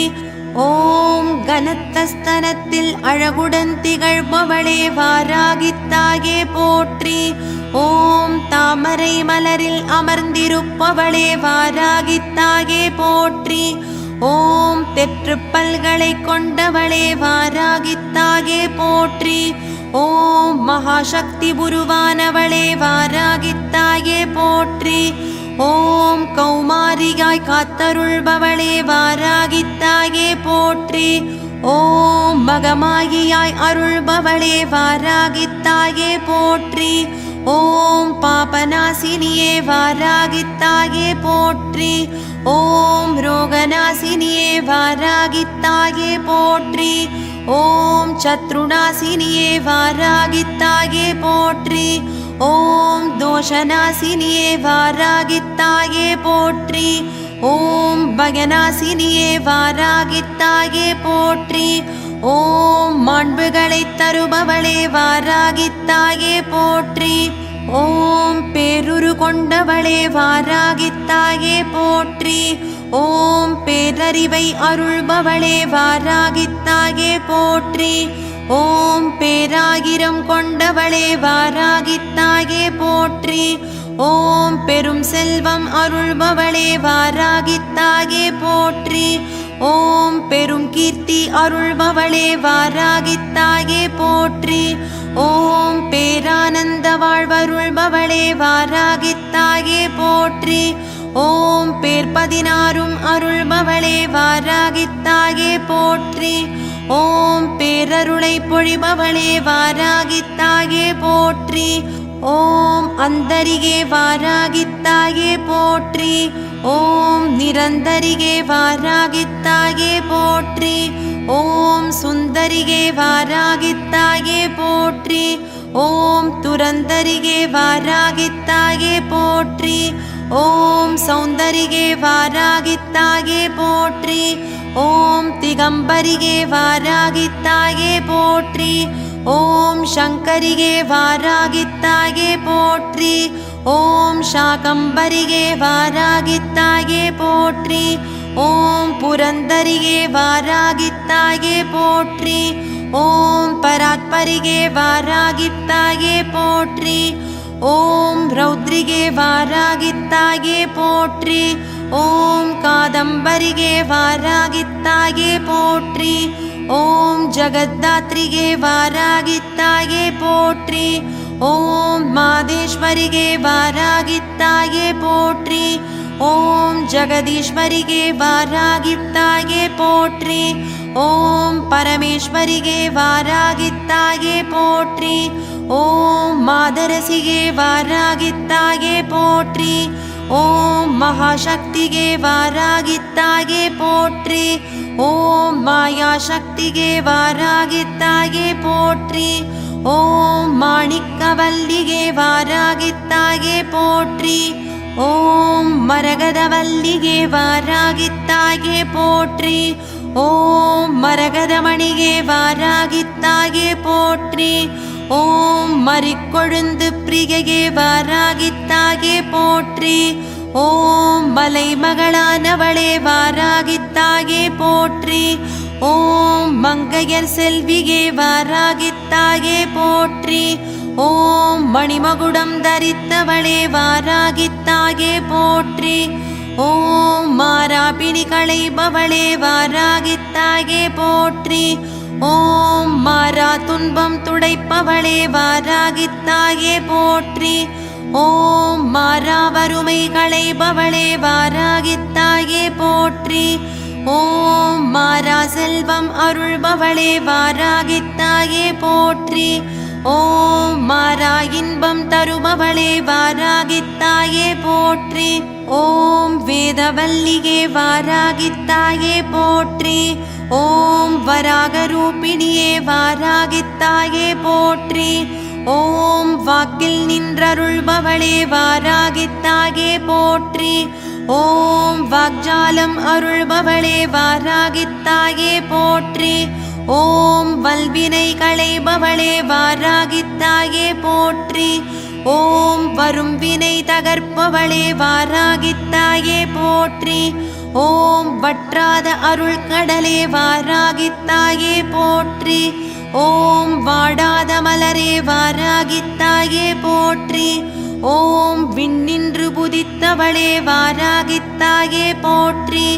ஓம் கனத்தஸ்தனத்தில் அழகுடன் திகழ்பவளே வாராகித்தாயே போற்றி. ஓம் தாமரை மலரில் அமர்ந்திருப்பவளே வாராகித்தாயே போற்றி. ஓம் தெற்றுப்பல்களை கொண்டவளே வாராகித்தாயே போற்றி. ஓம் மகாசக்தி உருவானவளே வாராகித்தாயே போற்றி. ஓம் கௌமாரியாய் காத்தருள்பவளே வாராகித்தாயே போற்றி. ஓம் மகமாயியாய் அருள்பவளே வாராகித்தாயே போற்றி. ஓம் பாபநாசினியே வாராகித்தாயே போற்றி. ஓம் ரோகநாசினியே வாராகித்தாயே போற்றி. ஓம் சத்ருநாசினியே வாராகித்தாயே போற்றி. ஓம் தோஷநாசினியே வாராகித்தாயே போற்றி. ஓம் பகநாசினியே வாராகித்தாயே போற்றி. ஓம் மாண்புகளை தருபவளே வாராகித்தாயே போற்றி. ஓம் பேருரு கொண்டவளே வாராகித்தாயே போற்றி. ஓம் பேரறிவை அருள்பவளே வாராகித்தாயே போற்றி. ஓம் பேராயிரம் கொண்டவளே வாராகித்தாயே போற்றி. ஓம் பெரும் செல்வம் அருள்பவளே வாராகித்தாயே போற்றி. ஓம் பெரும் கீர்த்தி அருள்பவளே வாராகித்தாயே போற்றி. ஓம் பேரானந்த வாழ்வருள்பவளே வாராகித்தாயே போற்றி. ஓம் பேர் 16 அருள்பவளே வாராகித்தாயே போற்றி. ஓம் பேரருளை பொழிபவளே வாராகித்தாயே போற்றி. ஓம் அந்தரிகே வாராகித்தாயே போற்றி. ஓம் நிரந்தரிகே வாராகித்தாயே போற்றி. ஓம் சுந்தரிகே வாராகித்தாயே போற்றி. ஓம் துரந்தரிகே வாராகித்தாயே போற்றி. ஓம் சௌந்தரிகே வாராகித்தாயே போற்றி. ஓம் திகம்பரிகே வாராகித்தாயே போற்றி. ஓம் சங்கரிகே வாராகித்தாயே போற்றி. ஓம் சாகம்பரிகே வாராகித்தாயே போற்றி. ஓம் புரந்தரிகே வாராகித்தாயே போற்றி. ஓம் பராத்பரிகே வாராகித்தாயே போற்றி. ஓம் ரௌத்ரிகே வாராகித்தாயே போற்றி. ஓம் காதம்பரிகே வாராகித்தாயே போற்றி. ஓம் ஜகத்தாத்ரிகே வாராகித்தாயே போற்றி. ஓம் மாதேஸ்வரிகே வாராகித்தாயே போற்றி. ஓம் ஜகதீஸ்வரிகே வாராகித்தாயே போற்றி. ஓம் பரமேஸ்வரிகே வாராகித்தாயே போற்றி. ஓம் மாதரசிகே வாராகித்தாயே போற்றி. ஓம் மகாசக்திகே வாராகித்தாயே போற்றி. ஓம் மாயாசக்திகே வாராகித்தாயே போற்றி. ஓம் மாணிக்கவல்லிகே வாராகித்தாயே போற்றி. ஓம் மரகதவல்லிகே வாராகித்தாயே போற்றி. ஓம் மரகதமணிகே வாராகித்தாயே போற்றி. ஓம் மறிக்கொழுந்து பிரியகே வாராகித்தாயே போற்றி. ஓம் மலைமகளானவளே வாராகித்தாயே போற்றி. ஓம் மங்கையர் செல்வியே வாராகித்தாயே போற்றி. ஓம் மணிமகுடம் தரித்தவளே வாராகித்தாயே போற்றி. ஓம் மாராபிணி களைபவளே வாராகித்தாயே போற்றி. ஓம் மாறா துன்பம் துடைப்பவளே வாராகித்தாயே போற்றி. ஓம் மாறா வறுமை களைபவளே வாராகித்தாயே போற்றி. ஓம் மாறா செல்வம் அருள்பவளே வாராகித்தாயே போற்றி. ஓம் மாறா இன்பம் தருபவளே வாராகித்தாயே போற்றி. ஓம் வேதவல்லியே வாராகித்தாயே போற்றி. ஓம் வராகரூபிணியே வாராகித்தாயே போற்றி. ஓம் வாக்கில் நின்றருள்பவளே வாராகித்தாயே போற்றி. ஓம் வாக்ஜாலம் அருள்பவளே வாராகித்தாயே போற்றி. ஓம் வல்வினை களைபவளே வாராகித்தாயே போற்றி. ஓம் வரும் வினை தகர்ப்பவளே வாராகித்தாயே போற்றி. ஓம் வற்றாத அருள் கடலே வாராகித்தாயே போற்றி. ஓம் வாடாத மலரே வாராகித்தாயே போற்றி. ஓம் விண்ணின்று புதித்தவளே வாராகித்தாயே போற்றி.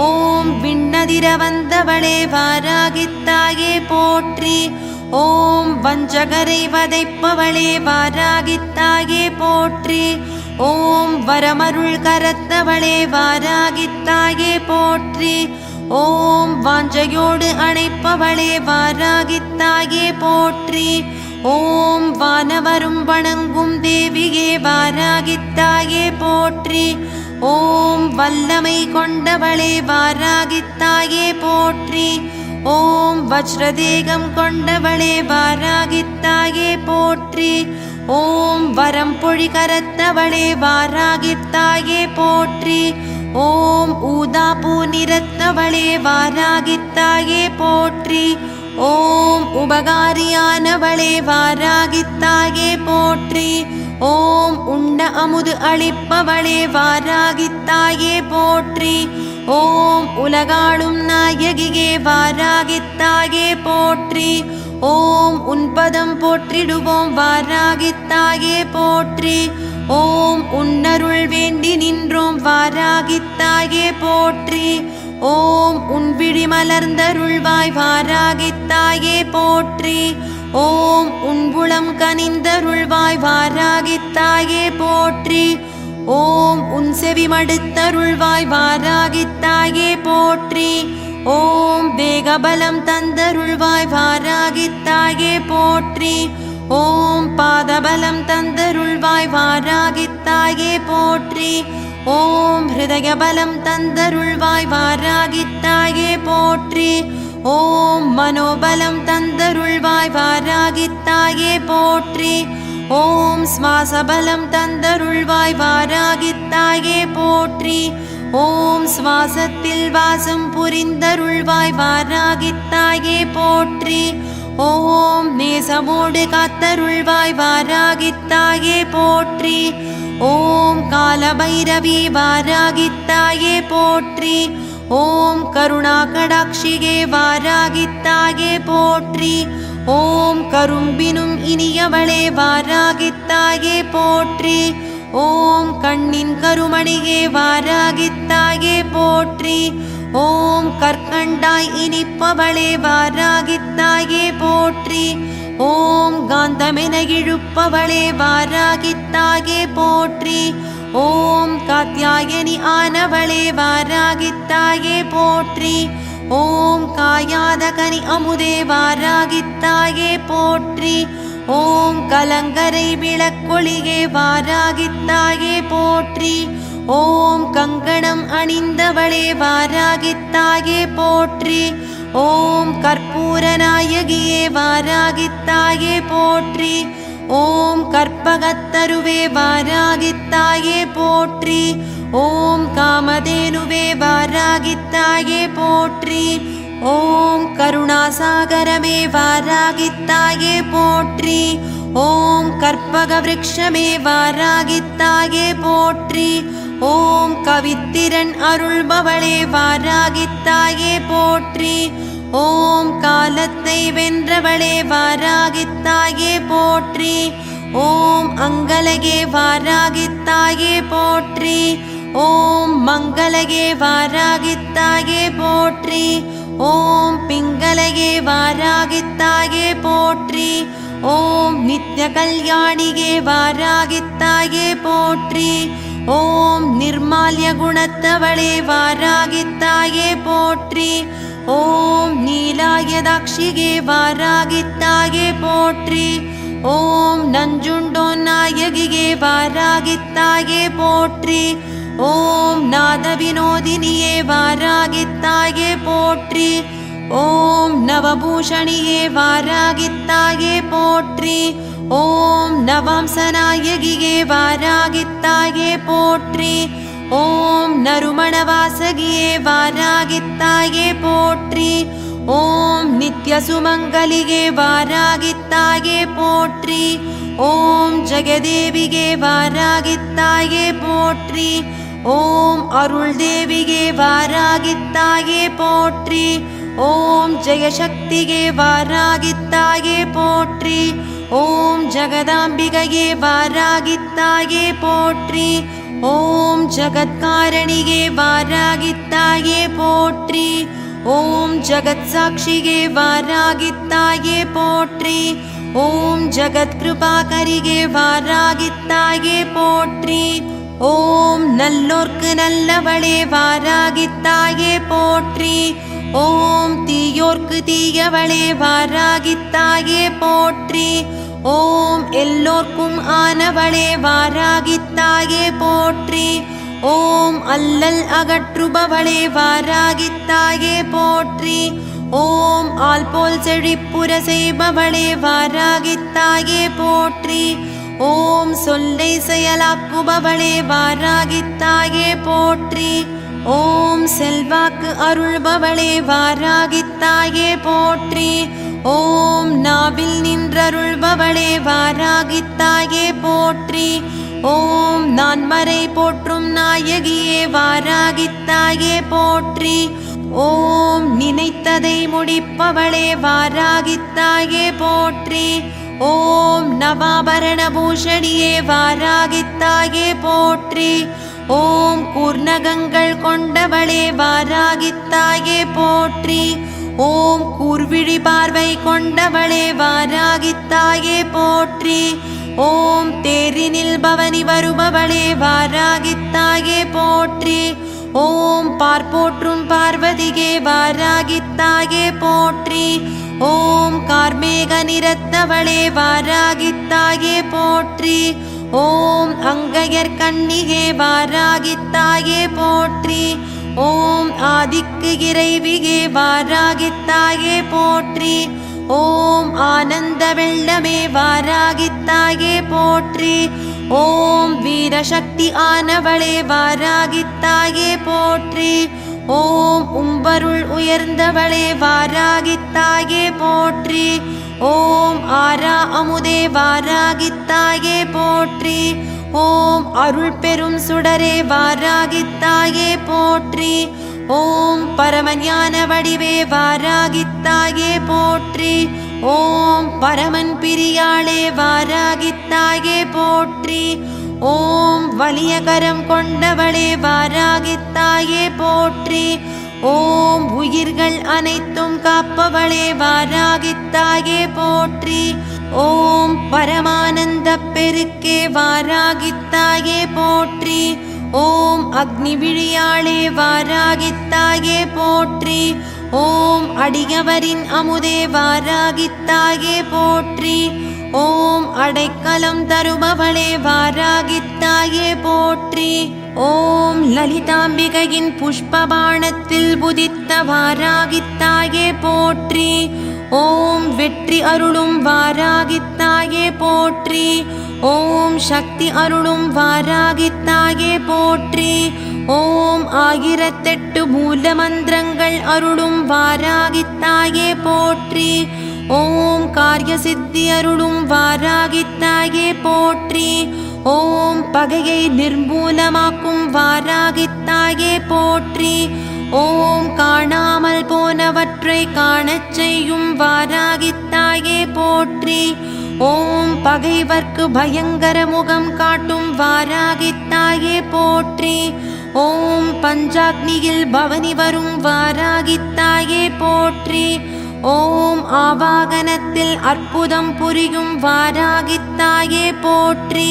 ஓம் விண்ணதிர வந்தவளே வாராகித்தாயே போற்றி. ஓம் வஞ்சகரை வதைப்பவளே வாராகித்தாயே போற்றி. ஓம் வரமருள் கரத்தவளே வாராகித்தாயே போற்றி. ஓம் வாஞ்சையோடு அணைப்பவளே வாராகித்தாயே போற்றி. ஓம் வானவரும் வணங்கும் தேவியே வாராகித்தாயே போற்றி. ஓம் வல்லமை கொண்டவளே வாராகித்தாயே போற்றி. ஓம் வஜ்ரதேகம் கொண்டவளே வாராகித்தாயே போற்றி. ஓம் வரம் பொழி கரத்தவளே வாராகித்தாயே போற்றி. ஓம் ஊதாப்பூ நிறத்தவளே வாராகித்தாயே போற்றி. ஓம் உபகாரியானவளே வாராகித்தாயே போற்றி. ஓம் உண்ண அமுது அளிப்பவளே வாராகித்தாயே போற்றி. ஓம் உலகாளும் நாயகியே வாராகித்தாயே போற்றி. ஓம் உன்பதம் போற்றிடுவோம் வாராகித்தாயே போற்றி. ஓம் உன்னருள் வேண்டி நின்றோம் வாராகித்தாயே போற்றி. ஓம் உன்விழி மலர்ந்தருள்வாய் வாராகித்தாயே போற்றி. ஓம் உன்புளம் கனிந்தருள்வாய் வாராகித்தாயே போற்றி. ஓம் உன் செவி மடுத்தருள்வாய் வாராகித்தாயே போற்றி. ஓம் வேகபலம் தந்தருள்வாய் வாராகித்தாயே போற்றி. ஓம் பாதபலம் தந்தருள்வாய் வாராகித்தாயே போற்றி. ஓம் ஹிருதயபலம் தந்தருள்வாய் வாராகித்தாயே போற்றி. ஓம் மனோபலம் தந்தருள்வாய் வாராகித்தாயே போற்றி. ஓம் ஸ்வாசபலம் தந்தருள்வாய் வாராகித்தாயே போற்றி. ஓம் சுவாசத்தில் வாசம் புரிந்தருள்வாய் வாராகித்தாயே போற்றி. ஓம் நேசமோடு காத்தருள்வாய் வாராகித்தாயே போற்றி. ஓம் காலபைரவி வாராகித்தாயே போற்றி. ஓம் கருணாகடாட்சியே வாராகித்தாயே போற்றி. ஓம் கரும்பினும் இனியவளே வாராகித்தாயே போற்றி. ஓம் கண்ணின் கருமணியே வாராகித்தாயே போற்றி. ஓம் கற்கண்டாய் இனிப்பவளே வாராகித்தாயே போற்றி. ஓம் காந்தமென இழுப்பவளே வாராகித்தாயே போற்றி. ஓம் காத்யாயனி ஆனவளே வாராகித்தாயே போற்றி. ஓம் காயாத கனி அமுதே வாராகித்தாயே போற்றி. ஓம் கலங்கரை விளக்கொளியே வாராகித்தாயே போற்றி. ஓம் கங்கணம் அணிந்தவளே வாராகித்தாயே போற்றி. ஓம் கற்பூரநாயகியே வாராகித்தாயே போற்றி. ஓம் கற்பகத்தருவே வாராகித்தாயே போற்றி. ஓம் காமதேனுவே வாராகித்தாயே போற்றி. ஓம் கருணாசாகரமே வாராகித்தாயே போற்றி. ஓம் கற்பக விருக்ஷமே வாராகித்தாயே போற்றி. ஓம் கவித்திரன் அருள்பவளே வாராகித்தாயே போற்றி. ஓம் காலத்தை வென்றவளே வாராகித்தாயே போற்றி. ஓம் அங்கலகே வாராகித்தாயே போற்றி. ஓம் மங்களகே வாராகித்தாயே போற்றி. ஓம் பிங்களகே வாராகித்தாயே போற்றி. ஓம் நித்ய கல்யாணிகே வாராகித்தாயே போற்றி. ஓம் நிர்மால்ய குணத்தவளே வாராகித்தாயே போற்றி. ஓம் நீலாயதாட்சிகே வாராகித்தாயே போற்றி. ஓம் நஞ்சுண்டோ நாயகியே வாராகித்தாயே போற்றி. ஓம் நாத வினோதினியே வாராகித்தாயே போற்றி. ஓம் நவபூஷணியே வாராகித்தாயே போற்றி. ஓம் நவம்சநாயகியே வாராகித்தாயே போற்றி. ஓம் நறுமணவாசகியே வாராகித்தாயே போற்றி. ஓம் நித்யசுமங்கலியே வாராகித்தாயே போற்றி. ஓம் ஜெகதேவியே வாராகித்தாயே போற்றி. ஓம் அருள் தேவியே வாராகித்தாயே போற்றி. ஓம் ஜெயசக்தியே வாராகித்தாயே போற்றி. ஓம் ஜகதாம்பிகையே வாராகித்தாயே போற்றி. ஓம் ஜகத்காரணியே வாராகித்தாயே போற்றி. ஓம் ஜகத் சாட்சியே வாராகித்தாயே போற்றி. ஓம் ஜகத் கிருபாகரியே வாராகித்தாயே போற்றி. ஓம் நல்லோர்க்கு நல்லவளே வாராகித்தாயே போற்றி. ஓம் தீயோர்க்கு தீயவளே வாராகித்தாயே போற்றி. ஓம் எல்லோர்க்கும் ஆனவளே வாராகித்தாயே போற்றி. ஓம் அல்லல் அகற்றுபவளே வாராகித்தாயே போற்றி. ஓம் ஆல் போல் செழிப்புற செய்பவளே வாராகித்தாயே போற்றி. ஓம் சொல்லை செயலாக்குபவளே வாராகித்தாயே போற்றி. ஓம் செல்வாக்கு அருள்பவளே வாராகித்தாயே போற்றி. ஓம் நாவில் நின்றருள்பவளே வாராகித்தாயே போற்றி. ஓம் நான்மறை போற்றும் நாயகியே வாராகித்தாயே போற்றி. ஓம் நினைத்ததை முடிப்பவளே வாராகித்தாயே போற்றி. ஓம் நவாபரண பூஷணியே வாராகித்தாயே போற்றி. ஓம் கூர்நகங்கள் கொண்டவளே வாராகித்தாயே போற்றி. ஓம் கூர்விழி பார்வை கொண்டவளே வாராகித்தாயே போற்றி. ஓம் தேரினில் பவனி வருபவளே வாராகித்தாயே போற்றி. ஓம் பார்ப்போற்றும் பார்வதியே வாராகித்தாயே போற்றி. ஓம் கார்மேக நிறத்தவளே வாராகித்தாயே போற்றி. ஓம் அங்கையர் கண்ணிகே வாராகித்தாயே போற்றி. ஓம் ஆதிக்கு இறைவிகே வாராகித்தாயே போற்றி. ஓம் ஆனந்த வெள்ளமே வாராகித்தாயே போற்றி. ஓம் வீரசக்தி ஆனவளே வாராகித்தாயே போற்றி. ஓம் உம்பருள் உயர்ந்தவளே வாராகித்தாயே போற்றி. ஓம் ஆரா அமுதே வாராகித்தாயே போற்றி. ஓம் அருள் பெரும் சுடரே வாராகித்தாயே போற்றி. ஓம் பரமஞான வடிவே வாராகித்தாயே போற்றி. ஓம் பரமன் பிரியாளே வாராகித்தாயே போற்றி. ஓம் வலிய கரம் கொண்டவளே வாராகித்தாயே போற்றி. ஓம் உயிர்கள் அனைத்தும் காப்பவளே வாராகித்தாயே போற்றி. ஓம் பரமானந்த பெருக்கே வாராகித்தாயே போற்றி. ஓம் அக்னி விழியாளே வாராகித்தாயே போற்றி. ஓம் அடியவரின் அமுதே வாராகித்தாயே போற்றி. ஓம் அடைக்கலம் தருபவளே வாராகித்தாயே போற்றி. ஓம் லலிதாம்பிகையின் புஷ்பபாணத்தில் புதித்த வாராகித்தாயே போற்றி. ஓம் வெற்றி அருளும் வாராகித்தாயே போற்றி. ஓம் சக்தி அருளும் வாராகித்தாயே போற்றி. ஓம் 1008 மூல மந்திரங்கள் அருளும் வாராகித்தாயே போற்றி. ஓம் காரிய சித்தி அருளும் வாராகித்தாயே போற்றி. ஓம் பகையை நிர்மூலமாக்கும் வாராகித்தாயே போற்றி. ஓம் காணாமல் போனவற்றை காணச் செய்யும் வாராகித்தாயே போற்றி. ஓம் பகைவர்க்கு பயங்கர முகம் காட்டும் வாராகித்தாயே போற்றி. ஓம் பஞ்சாக்னியில் பவனி வரும் வாராகித்தாயே போற்றி. ஓம் ஆவாகனத்தில் அற்புதம் புரியும் வாராகித்தாயே போற்றி.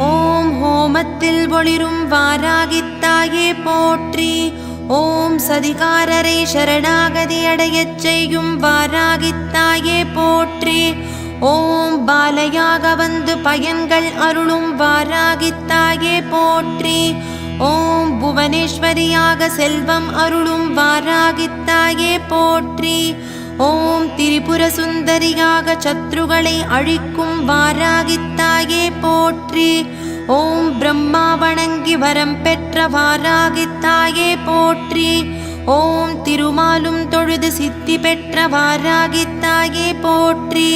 ஓம் ஹோமத்தில் ஒளிரும் வாராகித்தாயே போற்றி. ஓம் சதிகாரரை சரணாகதி அடையச் செய்யும் வாராகித்தாயே போற்றி. ஓம் பாலையாக வந்து பயன்கள் அருளும் வாராகித்தாயே போற்றி. ஓம் புவனேஸ்வரியாக செல்வம் அருளும் வாராகித்தாயே போற்றி. ஓம் திரிபுர சுந்தரியாக சத்ருகளை அழிக்கும் வாராகித்தாயே போற்றி. ஓம் பிரம்மா வணங்கி வரம் பெற்ற வாராகித்தாயே போற்றி. ஓம் திருமாலும் தொழுது சித்தி பெற்ற வாராகித்தாயே போற்றி.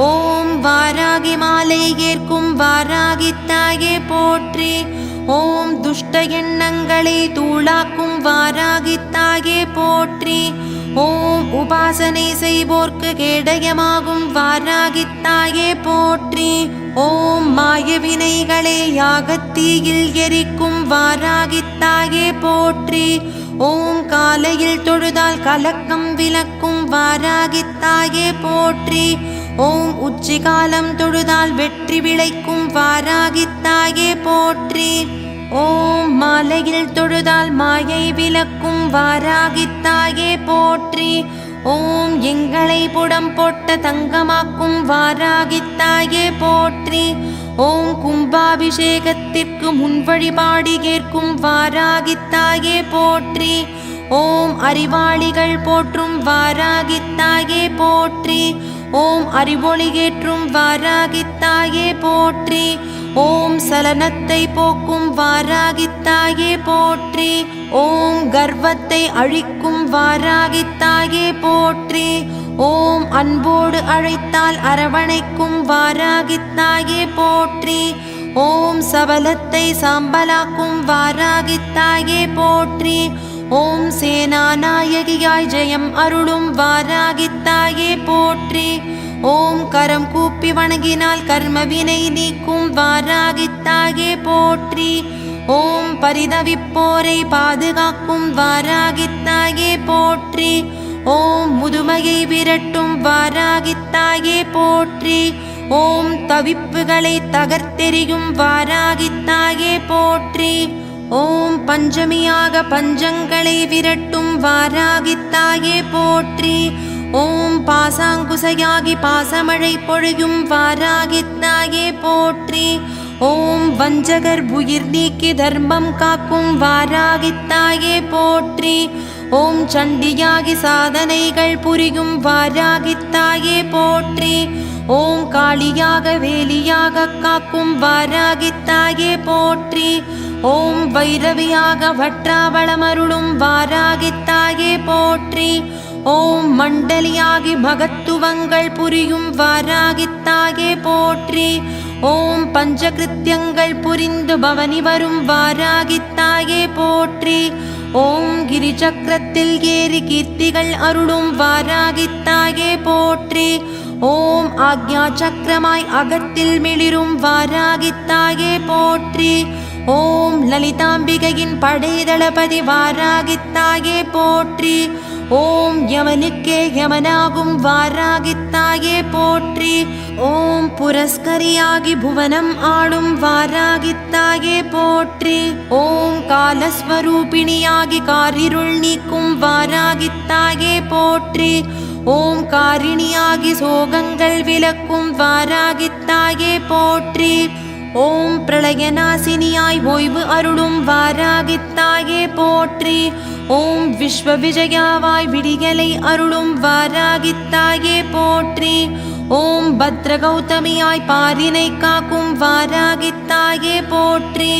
ஓம் வாராகி மாலை ஏற்கும் வாராகித்தாயே போற்றி. ஓம் துஷ்ட எண்ணங்களை தூளாக்கும் வாராகித்தாயே போற்றி. ஓம் உபாசனை செய்வோர்க்கு கேடயமாகும் வாராகித்தாயே போற்றி. ஓம் மாயவினைகளை யாகத்தீயில் எரிக்கும் வாராகித்தாயே போற்றி. ஓம் காலையில் தொழுதால் கலக்கம் விலக்கும் வாராகித்தாயே போற்றி. ஓம் உச்சிகாலம் தொழுதால் வெற்றி விளைக்கும் வாராகித்தாயே போற்றி. ஓம் மாலையில் தொழுதால் மாயை விலக்கும் வாராகித்தாயே போற்றி. ஓம் எங்களை புடம் போட்ட தங்கமாக்கும் வாராகித்தாயே போற்றி. ஓம் கும்பாபிஷேகத்திற்கு முன் வழிபாடு கேட்கும் வாராகித்தாயே போற்றி. ஓம் அறிவாளிகள் போற்றும் வாராகித்தாயே போற்றி. ஓம் அறிவொளி ஏற்றும் வாராகித்தாயே போற்றி. ஓம் சலனத்தை போக்கும் வாராகித்தாயே போற்றி. ஓம் கர்வத்தை அழிக்கும் வாராகித்தாயே போற்றி. ஓம் அன்போடு அழைத்தால் அரவணைக்கும் வாராகித்தாயே போற்றி. ஓம் சபலத்தை சாம்பலாக்கும் வாராகித்தாயே போற்றி. ஓம் சேனாநாயகியாய் ஜெயம் அருளும் வாராகித்தாயே போற்றி. ஓம் கரம் கூப்பி வணங்கினால் கர்மவினை நீக்கும் வாராகித்தாயே போற்றி. ஓம் பரிதவிப்போரை பாதுகாக்கும் வாராகித்தாயே போற்றி. ஓம் முதுமையை விரட்டும் வாராகித்தாயே போற்றி. ஓம் தவிப்புகளை தகர்த்தெறியும் வாராகித்தாயே போற்றி. ஓம் பஞ்சமியாக பஞ்சங்களை விரட்டும் வாராகித்தாயே போற்றி. ஓம் பாசாங்குசையாகி பாசமழை பொழியும் வாராகித்தாயே போற்றி. ஓம் வஞ்சகர் உயிர் நீக்கி தர்மம் காக்கும் வாராகித்தாயே போற்றி. ஓம் சண்டியாகி சாதனைகள் புரியும் வாராகித்தாயே போற்றி. ஓம் காளியாக வேலியாக காக்கும் வாராகித்தாயே போற்றி. ஓம் வைரவியாக வற்றாவளமருளும் வாராகித்தாயே போற்றி. ஓம் மண்டலியாகி மகத்துவங்கள் புரியும் வாராகித்தாயே போற்றி. ஓம் பஞ்சகிருத்தியங்கள் புரிந்து பவனி வரும் வாராகித்தாயே போற்றி. ஓம் கிரிசக்கரத்தில் ஏறி கீர்த்திகள் அருளும் வாராகித்தாயே போற்றி. ஓம் ஆக்ஞா சக்கரமாய் அகத்தில் மிளிரும் வாராகித்தாயே போற்றி. ஓம் லலிதாம்பிகையின் படைதளபதி வாராகித்தாயே போற்றி. ஓம் யமனுக்கே யமனாகும் வாராகித்தாயே போற்றி. ஓம் புரஸ்கரியாகி புவனம் ஆளும் வாராகித்தாயே போற்றி. ஓம் காலஸ்வரூபிணியாகி காரிருள் நீக்கும் வாராகித்தாயே போற்றி. ஓம் காரிணியாகி சோகங்கள் விலக்கும் வாராகித்தாயே போற்றி. ஓம் பிரளயநாசினியாய் ஓய்வு அருளும் வாராகித்தாயே போற்றி. ஓம் விஸ்வ விஜயாவாய் விடியலை அருளும் வாராகித்தாயே போற்றி. ஓம் பத்ரகௌதமியாய் பாரினை காக்கும் வாராகித்தாயே போற்றி.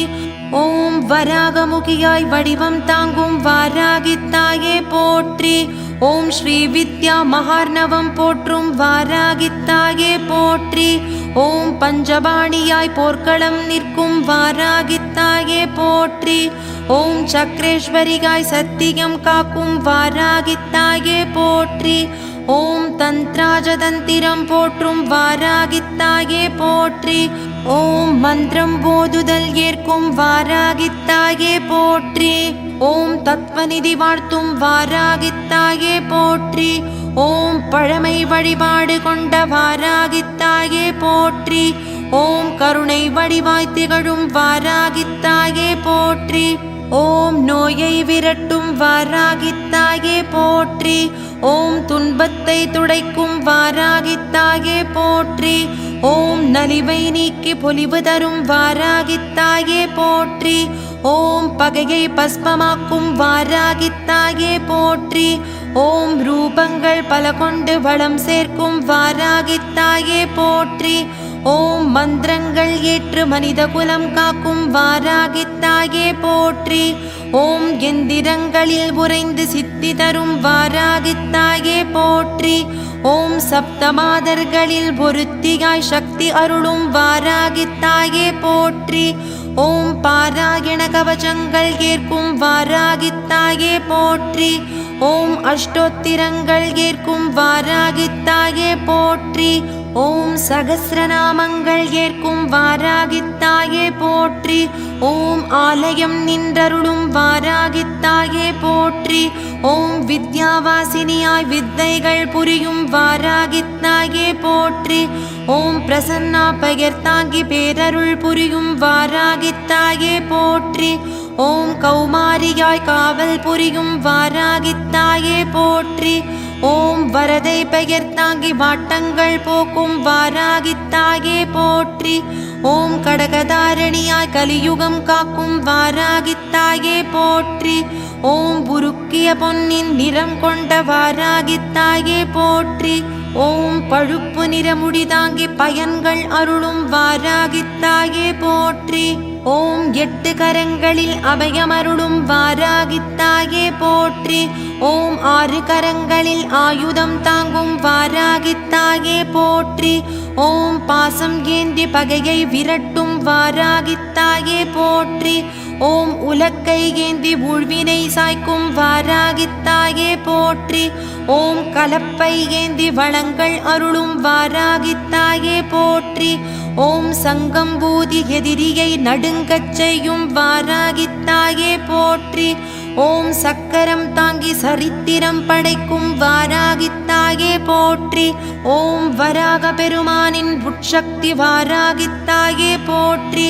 ஓம் வராகமுகியாய் வடிவம் தாங்கும் வாராகித்தாயே போற்றி. ஓம் ஸ்ரீ வித்யா மகார்ணவம் போற்றும் வாராகித்தாயே போற்றி. ஓம் பஞ்சபாணியாய் போர்க்களம் நிற்கும் வாராகித்தாயே போற்றி. ஓம் சக்ரேஸ்வரியாய் சத்தியம் காக்கும் வாராகித்தாயே போற்றி. ஓம் தந்திராஜதந்திரம் போற்றும் வாராகித்தாயே போற்றி. ஓம் மந்திரம் போதுதல் ஏற்கும் வாராகித்தாயே போற்றி. ஓம் தத்வநிதி வாழ்த்தும் வாராகித்தாயே போற்றி. ஓம் பழமை வழிபாடு கொண்ட வாராகித்தாயே போற்றி. ஓம் கருணை வடிவாய் திகழும் வாராகித்தாயே போற்றி. ஓம் நோயை விரட்டும் வாராகித்தாயே போற்றி. ஓம் துன்பத்தை துடைக்கும் வாராகித்தாயே போற்றி. ஓம் நலிவை நீக்கி பொலிவு தரும் வாராகித்தாயே போற்றி. ஓம் பகையை பஸ்பமாக்கும் வாராகித்தாயே போற்றி. ஓம் ரூபங்கள் பல கொண்டு வளம் சேர்க்கும் வாராகித்தாயே போற்றி. ஓம் மந்திரங்கள் ஏற்று மனித குலம் காக்கும் வாராகித்தாயே போற்றி. ஓம் எந்திரங்களில் உறைந்து சித்தி தரும் வாராகித்தாயே போற்றி. ஓம் சப்தமாதர்களில் ஒருத்தியாய் சக்தி அருளும் வாராகித்தாயே போற்றி. ஓம் பாராயண கவசங்கள் ஏற்கும் வாராகித்தாயே போற்றி. ஓம் அஷ்டோத்திரங்கள் ஏற்கும் வாராகித்தாயே போற்றி. ஓம் சகஸ்ரநாமங்கள் ஏற்கும் வாராகித்தாயே போற்றி. ஓம் ஆலயம் நின்றருளும் வாராகித்தாயே போற்றி. ஓம் வித்யாவாசினியாய் வித்தைகள் புரியும் வாராகித்தாயே போற்றி. ஓம் பிரசன்னா பெயர் தாங்கி பேரருள் புரியும் வாராகித்தாயே போற்றி. ஓம் கௌமாரியாய் காவல் புரியும் வாராகித்தாயே போற்றி. ஓம் வரதை பெயர் தாங்கி வாட்டங்கள் போக்கும் வாராகித்தாயே போற்றி. ஓம் கடகதாரணியாய் கலியுகம் காக்கும் வாராகித்தாயே போற்றி. ஓம் உருக்கிய பொன்னின் நிறம் கொண்ட வாராகித்தாயே போற்றி. ஓம் பழுப்பு நிறமுடி தாங்கி பயன்கள் அருளும் வாராகித்தாயே போற்றி. ஓம் 8 கரங்களில் அபயமருளும் வாராகித்தாயே போற்றி. ஓம் 6 கரங்களில் ஆயுதம் தாங்கும் வாராகித்தாயே போற்றி. ஓம் பாசம் ஏந்தி பகையை விரட்டும் வாராகித்தாயே போற்றி. ஓம் உலக்கை ஏந்தி ஊழ்வினை சாய்க்கும் வாராகித்தாயே போற்றி. ஓம் கலப்பை ஏந்தி வளங்கள் அருளும் வாராகித்தாயே போற்றி. ஓம் சங்கம் பூதி எதிரியை நடுங்கச் செய்யும் வாராகித்தாயே போற்றி. ஓம் சக்கரம் தாங்கி சரித்திரம் படைக்கும் வாராகித்தாயே போற்றி. ஓம் வராக பெருமானின் உட்சக்தி வாராகித்தாயே போற்றி.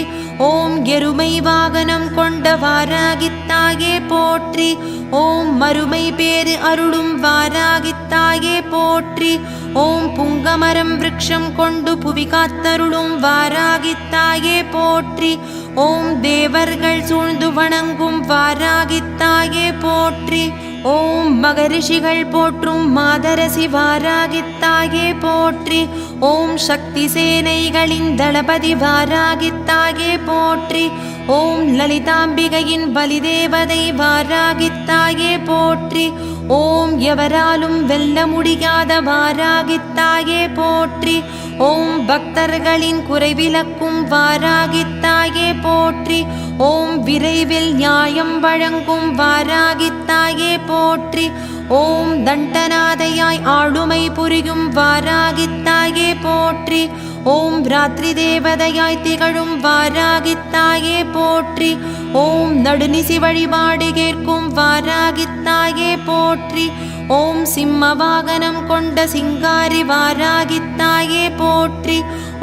ஓம் எருமை வாகனம் கொண்ட வாராகித்தாயே போற்றி. ஓம் மறுமை பேறு அருளும் வாராகித்தாயே போற்றி. ஓம் புங்கமரம் விருட்சம் கொண்டு புவி காத்தருளும் வாராகித்தாயே போற்றி. ஓம் தேவர்கள் சூழ்ந்து வணங்கும் வாராகித்தாயே போற்றி. ஓம் மகரிஷிகள் போற்றும் மாதரசி வாராகித்தாயே போற்றி. ஓம் சக்தி சேனைகளின் தளபதி வாராகித்தாயே போற்றி. ஓம் லலிதாம்பிகையின் பலிதேவதை வாராகித்தாயே போற்றி. ஓம் எவராலும் வெல்ல முடியாத வாராகித்தாயே போற்றி. ஓம் பக்தர்களின் குறைவிலக்கும் வாராகித்தாயே போற்றி. ஓம் விரைவில் நியாயம் வழங்கும் வாராகித்தாயே போற்றி. ஓம் தண்டநாதையாய் ஆளுமை புரியும் வாராகித்தாயே போற்றி. ஓம் ராத்திரி தேவதையாய் திகழும் வாராகித்தாயே போற்றி. ஓம் நடுநிசி வழிபாடு கேட்கும் வாராகித்தாயே போற்றி. ஓம் சிம்ம வாகனம் கொண்ட சிங்காரி வாராகித்தாயே போற்றி.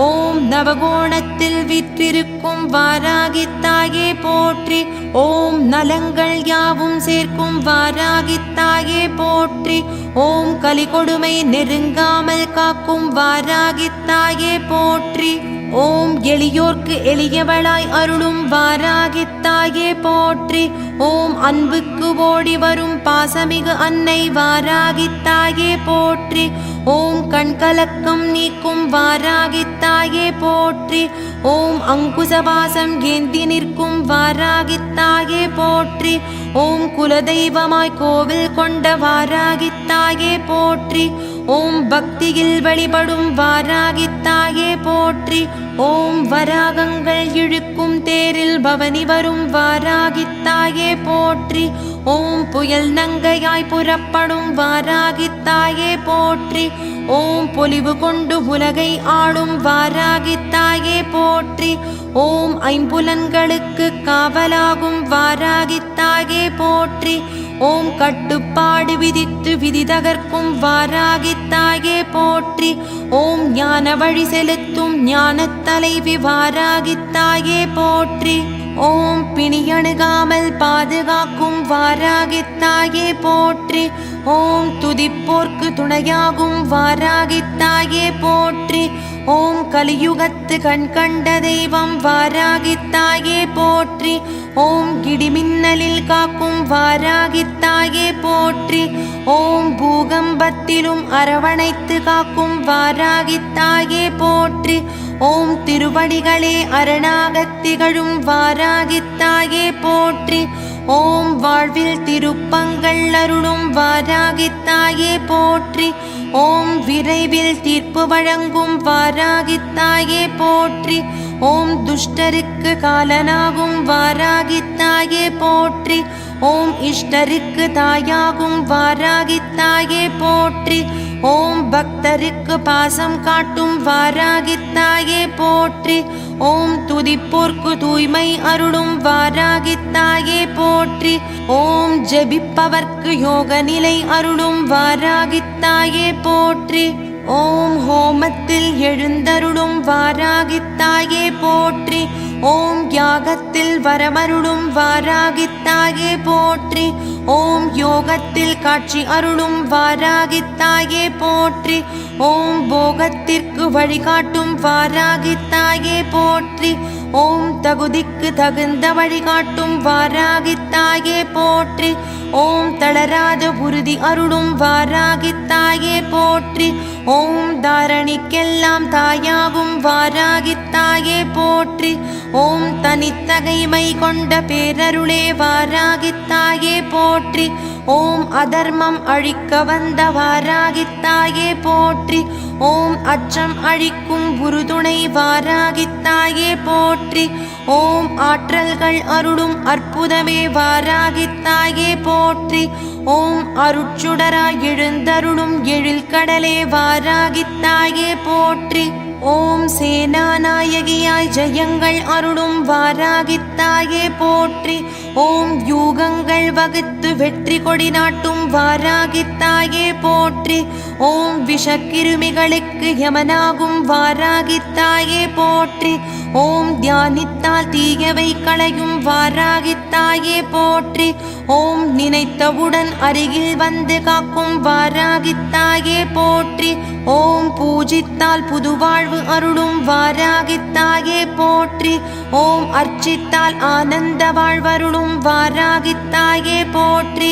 ஓம் நவகோணத்தில் விற்றிருக்கும் வாராகித்தாயே போற்றி. ஓம் நலங்கள் யாவும் சேர்க்கும் வாராகித்தாயே போற்றி. ஓம் கலிகொடுமை நெருங்காமல் காக்கும் வாராகித்தாயே போற்றி. ஓம் எளியோர்க்கு எளியவளாய் அருளும் வாராகித்தாயே போற்றி. ஓம் அன்புக்கு ஓடி வரும் பாசமிகு அன்னை வாராகித்தாயே போற்றி. ஓம் கண்கலக்கம் நீக்கும் வாராகித்தாயே போற்றி. ஓம் அங்குசபாசம் ஏந்தி நிற்கும் வாராகித்தாயே போற்றி. ஓம் குலதெய்வமாய் கோவில் கொண்ட வாராகித்தாயே போற்றி. ஓம் பக்தியில் வழிபடும் வாராகித்தாயே போற்றி. ஓம் வராகங்கள் இழுக்கும் தேரில் பவனி வரும் வாராகித்தாயே போற்றி. ஓம் புயல் நங்கையாய் புறப்படும் வாராகித்தாயே போற்றி. ஓம் பொலிவு கொண்டு உலகை ஆளும் வாராகித்தாயே போற்றி. ஓம் ஐம்புலன்களுக்கு காவலாகும் வாராகித்தாயே போற்றி. ஓம் கட்டுப்பாடு விதித்து விதி தகர்க்கும் வாராகித்தாயே போற்றி. ஓம் ஞான வழி செலுத்தும் ஞானத் தலைவி வாராகித்தாயே போற்றி. ஓம் பிணியணுகாமல் பாதுகாக்கும் வாராகித்தாயே போற்றி. ஓம் துதிப்போர்க்கு துணையாகும் வாராகித்தாயே போற்றி. ஓம் கலியுகத்து கண் கண்ட தெய்வம் வாராகித்தாயே போற்றி. ஓம் கிடிமின்னலில் காக்கும் வாராகித்தாயே போற்றி. ஓம் பூகம்பத்திலும் அரவணைத்து காக்கும் வாராகித்தாயே போற்றி. ஓம் திருவடிகளே அரணாகத் திகழும் வாராகித்தாயே போற்றி. ஓம் வாழ்வில் திருப்பங்கள் அருளும் வாராகித்தாயே போற்றி. ஓம் விரைவில் தீர்ப்பு வழங்கும் வாராகித்தாயே போற்றி. ஓம் துஷ்டருக்கு காலனாகும் வாராகித்தாயே போற்றி. ஓம் இஷ்டருக்கு தாயாகும் வாராகித்தாயே போற்றி. ஓம் பக்தருக்கு பாசம் காட்டும் வாராகித்தாயே போற்றி. ஓம் துதிப்போர்க்கு தூய்மை அருளும் வாராகித்தாயே போற்றி. ஓம் ஜெபிப்பவர்க்கு யோக நிலை அருளும் வாராகித்தாயே போற்றி. ஓம் ஹோமத்தில் எழுந்தருளும் வாராகித்தாயே போற்றி. ஓம் யாகத்தில் வரமருளும் வாராகித்தாயே போற்றி. ஓம் யோகத்தில் காட்சி அருளும் வாராகித்தாயே போற்றி. ஓம் போகத்திற்கு வழிகாட்டும் வாராகித்தாயே போற்றி. ஓம் தகுதிக்கு தகுந்த வழிகாட்டும் வாராகித்தாயே போற்றி. ஓம் தளராத உறுதி அருளும் வாராகித்தாயே போற்றி. ஓம் தாரணிக்கெல்லாம் தாயாகும் வாராகித்தாயே போற்றி. ஓம் தனித்தகைமை கொண்ட பேரருளே வாராகித்தாயே போற்றி. ஓம் அதர்மம் அழிக்க வந்த வாராகித்தாயே போற்றி. ஓம் அச்சம் அழிக்கும் உறுதுணை வாராகித்தாயே போற்றி. ஓம் ஆற்றல்கள் அருளும் அற்புதமே வாராகித்தாயே போற்றி. ஓம் அருட்சுடராய் எழுந்தருளும் எழில் கடலே வாராகித்தாயே போற்றி. ஓம் சேனாநாயகியாய் ஜெயங்கள் அருளும் வாராகித்தாயே போற்றி. ஓம் யூகங்கள் வகுத்து வெற்றி கொடி நாட்டும் வாராகித்தாயே போற்றி. ஓம் விஷக்கிருமிகளுக்கு யமனாகும் வாராகித்தாயே போற்றி. ஓம் தியானித்தால் தீயவை களையும் வாராகித்தாயே போற்றி. ஓம் நினைத்தவுடன் அருகில் வந்து காக்கும் வாராகித்தாயே போற்றி. ஓம் பூஜித்தால் புதுவாழ்வு அருளும் வாராகித்தாயே போற்றி. ஓம் அர்ச்சித்தால் ஆனந்த வாழ்வருளும் வாராகித்தாயே போற்றி.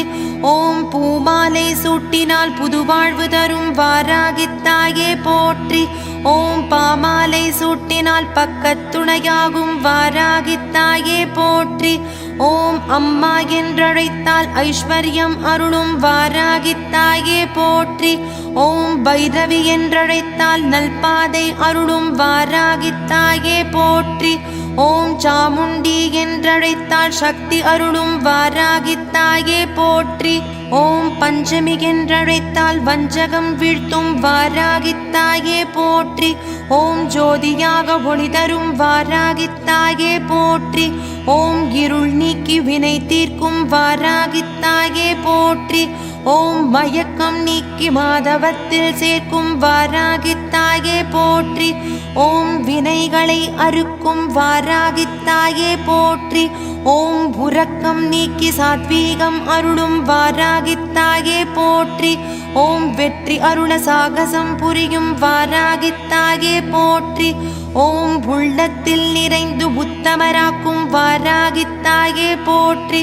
ஓம் பூமாலை சூட்டினால் புதுவாழ்வு தரும் வாராகித்தாயே போற்றி. ஓம் பாமாலை சூட்டினால் பக்கத்துணையாகும் வாராகித்தாயே போற்றி. ஓம் அம்மா என்றழைத்தால் ஐஸ்வர்யம் அருளும் வாராகித்தாயே போற்றி. ஓம் பைரவி என்றழைத்தால் நல்பாதை அருளும் வாராகித்தாயே போற்றி. ஓம் சாமுண்டி என்றழைத்தால் சக்தி அருளும் வாராகித்தாயே போற்றி. ஓம் பஞ்சமி என்றழைத்தால் வஞ்சகம் வீழ்த்தும் வாராகித்தாயே போற்றி. ஓம் ஜோதியாக ஒளி தரும் வாராகித்தாயே போற்றி. ஓம் இருள் நீக்கி வினை தீர்க்கும் வாராகித்தாயே போற்றி. ஓம் மயக்கம் நீக்கி மாதவத்தில் சேர்க்கும் வாராகித்தாயே போற்றி. ஓம் வினைகளை அறுக்கும் வாராகித்தாயே போற்றி. ஓம் உறக்கம் நீக்கி சாத்வீகம் அருளும் வாராகித்தாயே போற்றி. ஓம் வெற்றி அருள சாகசம் புரியும் வாராகித்தாயே போற்றி. ஓம் உள்ளத்தில் நிறைந்து உத்தமராக்கும் வாராகித்தாயே போற்றி.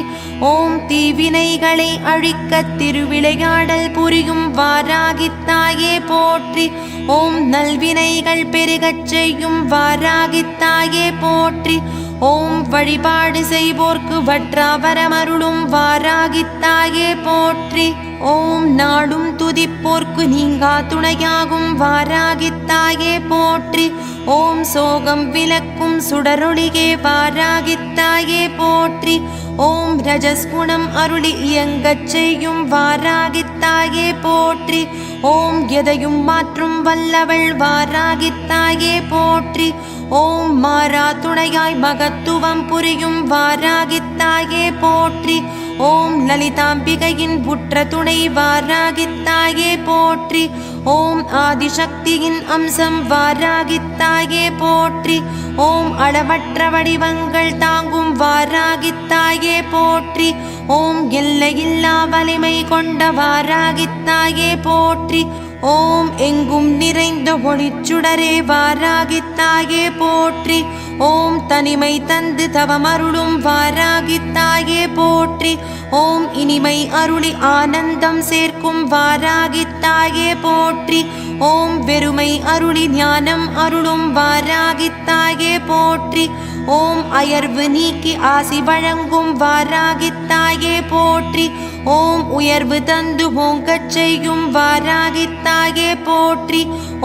ஓம் தீவினைகளை அழிக்க திருவிளையாடல் புரியும் வாராகித்தாயே போற்றி. ஓம் நல்வினைகள் பெருகச் செய்யும் வாராகித்தாயே போற்றி. ஓம் வழிபாடு செய்வோர்க்கு வற்றாவரமருளும் வாராகித்தாயே போற்றி. ஓம் நாடும் துதிப்போர்க்கு நீங்கா துணையாகும் வாராகித்தாயே போற்றி. ஓம் சோகம் விலக்கும் சுடரொளியே வாராகித்தாயே போற்றி. ஓம் ரஜஸ்குணம் அருளி இயங்கச் செய்யும் வாராகித்தாயே போற்றி. ஓம் எதையும் மாற்றும் வல்லவள் வாராகித்தாயே போற்றி. ஓம் மாறா துணையாய் மகத்துவம் புரியும் வாராகித்தாயே போற்றி. ஓம் லலிதாம்பிகையின் புற்ற துணை வாராகித்தாயே போற்றி. ஓம் ஆதிசக்தியின் அம்சம் வாராகித்தாயே போற்றி. ஓம் அளவற்ற வடிவங்கள் தாங்கும் வாராகித்தாயே போற்றி. ஓம் எல்லையில்லா வலிமை கொண்ட வாராகித்தாயே போற்றி. ஓம் எங்கும் நிறைந்த ஒளிச்சுடரே வாராகித்தாயே போற்றி. ஓம் தனிமை தந்து தவமருளும் வாராகித்தாயே போற்றி. ஓம் இனிமை அருளி ஆனந்தம் சேர்க்கும் வாராகித்தாயே போற்றி. ஓம் வெறுமை அருளி ஞானம் அருளும் வாராகித்தாயே போற்றி. ஓம் அயர்வு நீக்கி ஆசி வழங்கும் வாராகித்தாயே போற்றி. ஓம் உயர்வு தந்து ஓங்கச் செய்யும் வாராகித்தாயே போற்றி.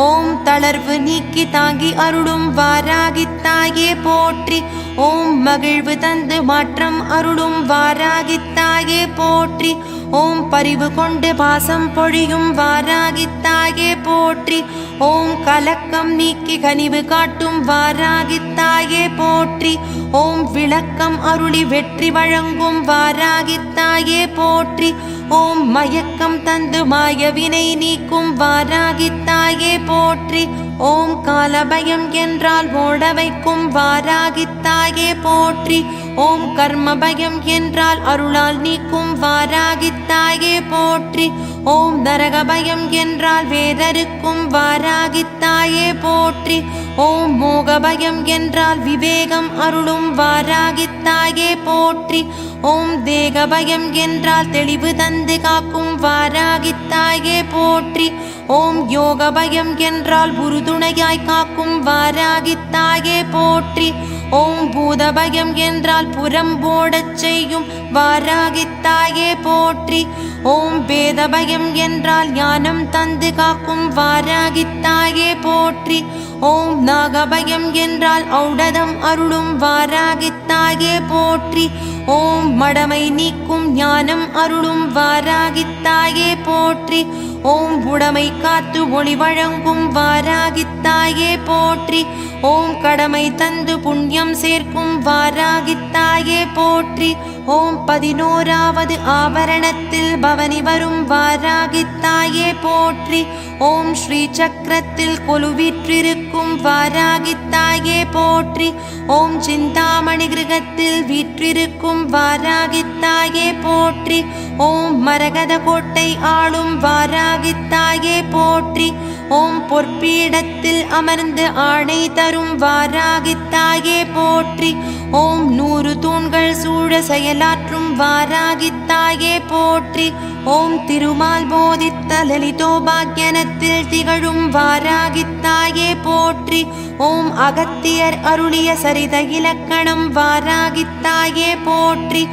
ஓம் தளர்வு நீக்கி தாங்கி அருளும் வாராகித்தாயே போற்றி. ஓம் மகிழ்வு தந்து மாற்றம் அருளும் வாராகித்தாயே போற்றி. ஓம் பரிவு கொண்டு பாசம் பொழியும் வாராகித்தாயே போற்றி. ஓம் கலக்கம் நீக்கி கனிவு காட்டும் வாராகித்தாயே போற்றி. ஓம் விளக்கம் அருளி வெற்றி வழங்கும் வாராகித்தாயே போற்றி. ஓம் மயக்கம் தந்து மாயவினை நீக்கும் வாராகித்தாயே போற்றி. ஓம் காலபயம் என்றால் ஓட வைக்கும் வாராகித்தாயே போற்றி. ஓம் கர்ம பயம் என்றால் அருளால் நீக்கும் வாராகித்தாயே போற்றி. ஓம் நரக பயம் என்றால் வேதருக்கும் வாராகித்தாயே போற்றி. ஓம் மோக பயம் என்றால் விவேகம் அருளும் வாராகித்தாயே போற்றி. ஓம் தேக பயம் என்றால் தெளிவு தந்து காக்கும் வாராகித்தாயே போற்றி. ஓம் யோக பயம் என்றால் உறுதுணையாய் காக்கும் வாராகித்தாயே போற்றி. ஓம் பூத பயம் என்றால் புறம்போடச் செய்யும் வாராகித்தாயே போற்றி. ஓம் வேத பயம் என்றால் ஞானம் தந்து காக்கும் வாராகித்தாயே போற்றி. ஓம் நாகபயம் என்றால் ஔடதம் அருளும் வாராகித்தாயே போற்றி. ஓம் மடமை நீக்கும் ஞானம் அருளும் வாராகித்தாயே போற்றி. ஓம் உடமை காத்து ஒளி வழங்கும் வாராகித்தாயே போற்றி. ஓம் கடமை தந்து புண்ணியம் சேர்க்கும் வாராகித்தாயே போற்றி. ஓம் 11வது ஆபரணத்தில் பவனி வரும் வாராகித்தாயே போற்றி. ஓம் ஸ்ரீ சக்கரத்தில் கொலுவிற்றிருக்கும் வாராகித்தாயே போற்றி. ஓம் சிந்தாமணி கிரகத்தில் வீற்றிருக்கும் வாராகித்தாயே போற்றி. ஓம் மரகத கோட்டை ஆளும் வாராகித்தாயே போற்றி. ஓம் பொற்பீடத்தில் அமர்ந்து ஆணை தரும் வாராகித்தாயே போற்றி. ஓம் 100 தூண்கள் சூழ செயலாற்றும் வாராகித்தாயே போற்றி. ஓம் திருமால் போதித்த லலிதோபாக்யனத்தில் திகழும் வாராகித்தாயே போற்றி. ஓம் அகத்தியர் அருளிய சரித இலக்கணம் வாராகித்தாயே போற்றி.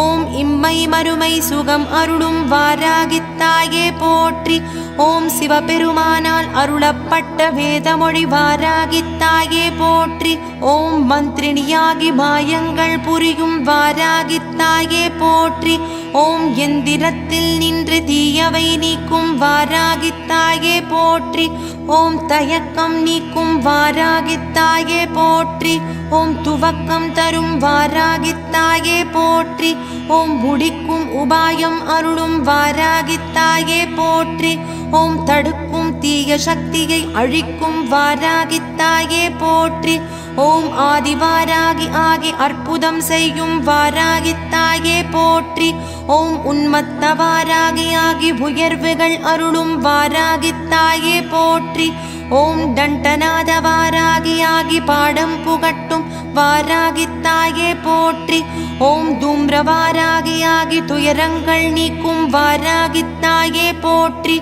ஓம் இம்மை மறுமை சுகம் அருளும் வாராகித்தாயே போற்றி. ஓம் சிவபெருமானால் அருளப்பட்ட வேதமொழி வாராகித்தாயே போற்றி. ஓம் மந்திரினியாகி மாயங்கள் புரியும் வாராகித்தாயே போற்றி. ஓம் எந்திரத்தில் நின்று தீயவை நீக்கும் வாராகித்தாயே போற்றி. ஓம் தயக்கம் நீக்கும் வாராகித்தாயே போற்றி. ஓம் துவக்கம் தரும் வாராகித்தாயே போற்றி. ஓம் முடிக்கும் உபாயம் அருளும் வாராகித்தாயே போற்றி. ஓம் தடுக்கும் தீய சக்தியை அழிக்கும் வாராகித்தாயே போற்றி. ஓம் ஆதிவாராகி ஆகி அற்புதம் செய்யும் வாராகித்தாயே போற்றி. ஓம் உன்மத்தவாராகி ஆகி உயர்வுகள் அருளும் வாராகித்தாயே போற்றி. ஓம் தண்டநாதவாராகி ஆகி பாடம் புகட்டும் வாராகித்தாயே போற்றி. ஓம் தூம்ரவாராகி ஆகி துயரங்கள் நீக்கும் வாராகித்தாயே போற்றி.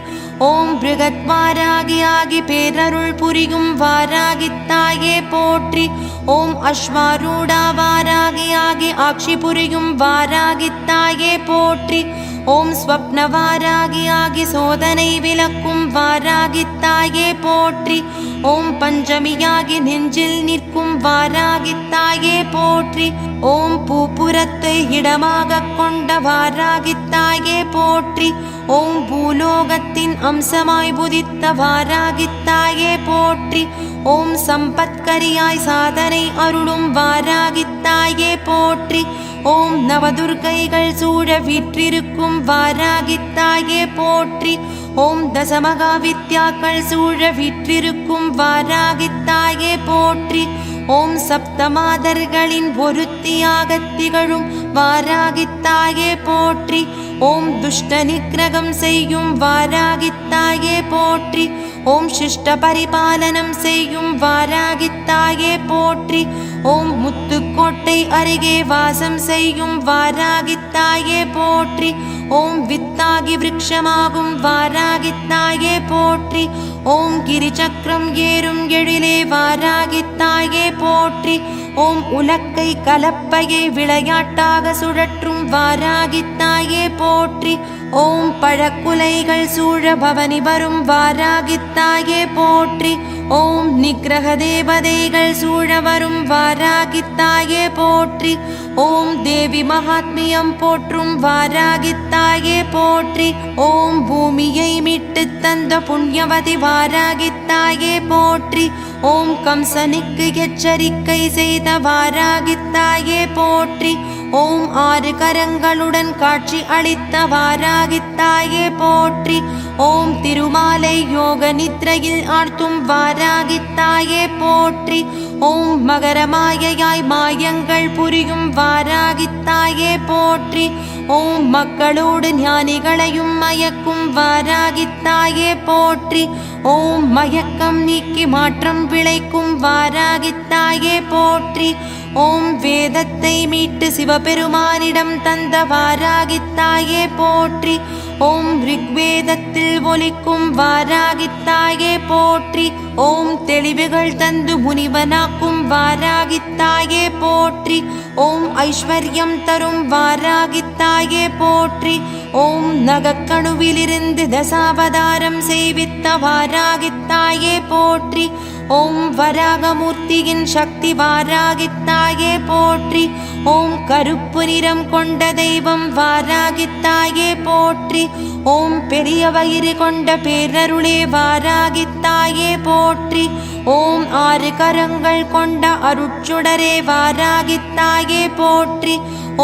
ஓம் பிருகத்வாராகி ஆகி பேரருள் புரியும் வாராகித்தாயே போற்றி. ஓம் அஸ்வாரூடாவாராகி ஆகி ஆட்சி புரியும் வாராகித்தாயே போற்றி. ஓம் ஸ்வப்னவாராகி ஆகி சோதனை விலக்கும் வாராகித்தாயே போற்றி. ஓம் பஞ்சமியாகி நெஞ்சில் நிற்கும் வாராகித்தாயே போற்றி. ஓம் பூப்புரத்தை இடமாக கொண்ட வாராகித்தாயே போற்றி. ஓம் பூலோகத்தின் அம்சமாய் புதித்த வாராகித்தாயே போற்றி. ஓம் சம்பத்கரியாய் சாதனை அருளும் வாராகித்தாயே போற்றி. ஓம் நவதுர்க்கைகள் சூழ வீற்றிருக்கும் வாராகித்தாயே போற்றி. ஓம் தசமகா வித்யாக்கள் சூழ வீற்றிருக்கும் வாராகித்தாயே போற்றி. ஓம் சப்தமாதர்களின் ஒருத்தியாகத் திகழும் வாராகித்தாயே போற்றி. ஓம் துஷ்ட நிக்கிரகம் செய்யும் வாராகித்தாயே போற்றி. ஓம் சிஷ்ட பரிபாலனம் செய்யும் வாராகித்தாயே போற்றி. ஓம் முத்துக்கோட்டை அருகே வாசம் செய்யும் வாராகித்தாயே போற்றி. ஓம் வித்தாகி விருட்சமாகும் வாராகித்தாயே போற்றி. ஓம் கிரிசக்கரம் ஏறும் எழிலே வாராகித்தாயே போற்றி. ஓம் உலக்கை கலப்பையை விளையாட்டாக சுழற்றும் வாராகித்தாயே போற்றி. ஓம் பழக்குலைகள் சூழ பவனி வரும் வாராகித்தாயே போற்றி. ஓம் நிக்கிரக தேவதைகள் சூழ வரும் வாராகித்தாயே போற்றி. ஓம் தேவி மகாத்மியம் போற்றும் வாராகித்தாயே போற்றி. ஓம் பூமியை மீட்டு தந்த புண்ணியவதி வாராகித்தாயே போற்றி. ஓம் கம்சனுக்கு எச்சரிக்கை செய்த வாராகித்தாயே போற்றி. ஓம் 6 கரங்களுடன் காட்சி அளித்த வாராகித்தாயே போற்றி. ஓம் திருமாலை யோக நித்ரையில் ஆழ்த்தும் வாராகித்தாயே போற்றி. ஓம் மகரமாயையாய் மாயங்கள் புரியும் வாராகித்தாயே போற்றி. ஓம் மக்களோடு ஞானிகளையும் மயக்கும் வாராகித்தாயே போற்றி. ஓம் மயக்கம் நீக்கி மாற்றம் விளைக்கும் வாராகித்தாயே போற்றி. ஓம் வேதத்தை மீட்டு சிவபெருமானிடம் தந்த வாராகித்தாயே போற்றி. ஓம் ரிக்வேதத்தில் ஒலிக்கும் வாராகித்தாயே போற்றி. ஓம் தெளிவுகள் தந்து முனிவனாக்கும் வாராகித்தாயே போற்றி. ஓம் ஐஸ்வர்யம் தரும் வாராகித்தாயே போற்றி. ஓம் நகக்கணுவிலிருந்து தசாவதாரம் செய்வித்த வாராகித்தாயே போற்றி. ஓம் வராகமூர்த்தியின் சக்தி வாராகித்தாயே போற்றி. ஓம் கருப்பு நிறம் கொண்ட தெய்வம் வாராகித்தாயே போற்றி. ஓம் பெரிய வயிறு கொண்ட பேரருளே வாராகித்தாயே போற்றி. ஓம் 6 கரங்கள் கொண்ட அருட்சுடரே வாராகித்தாயே போற்றி.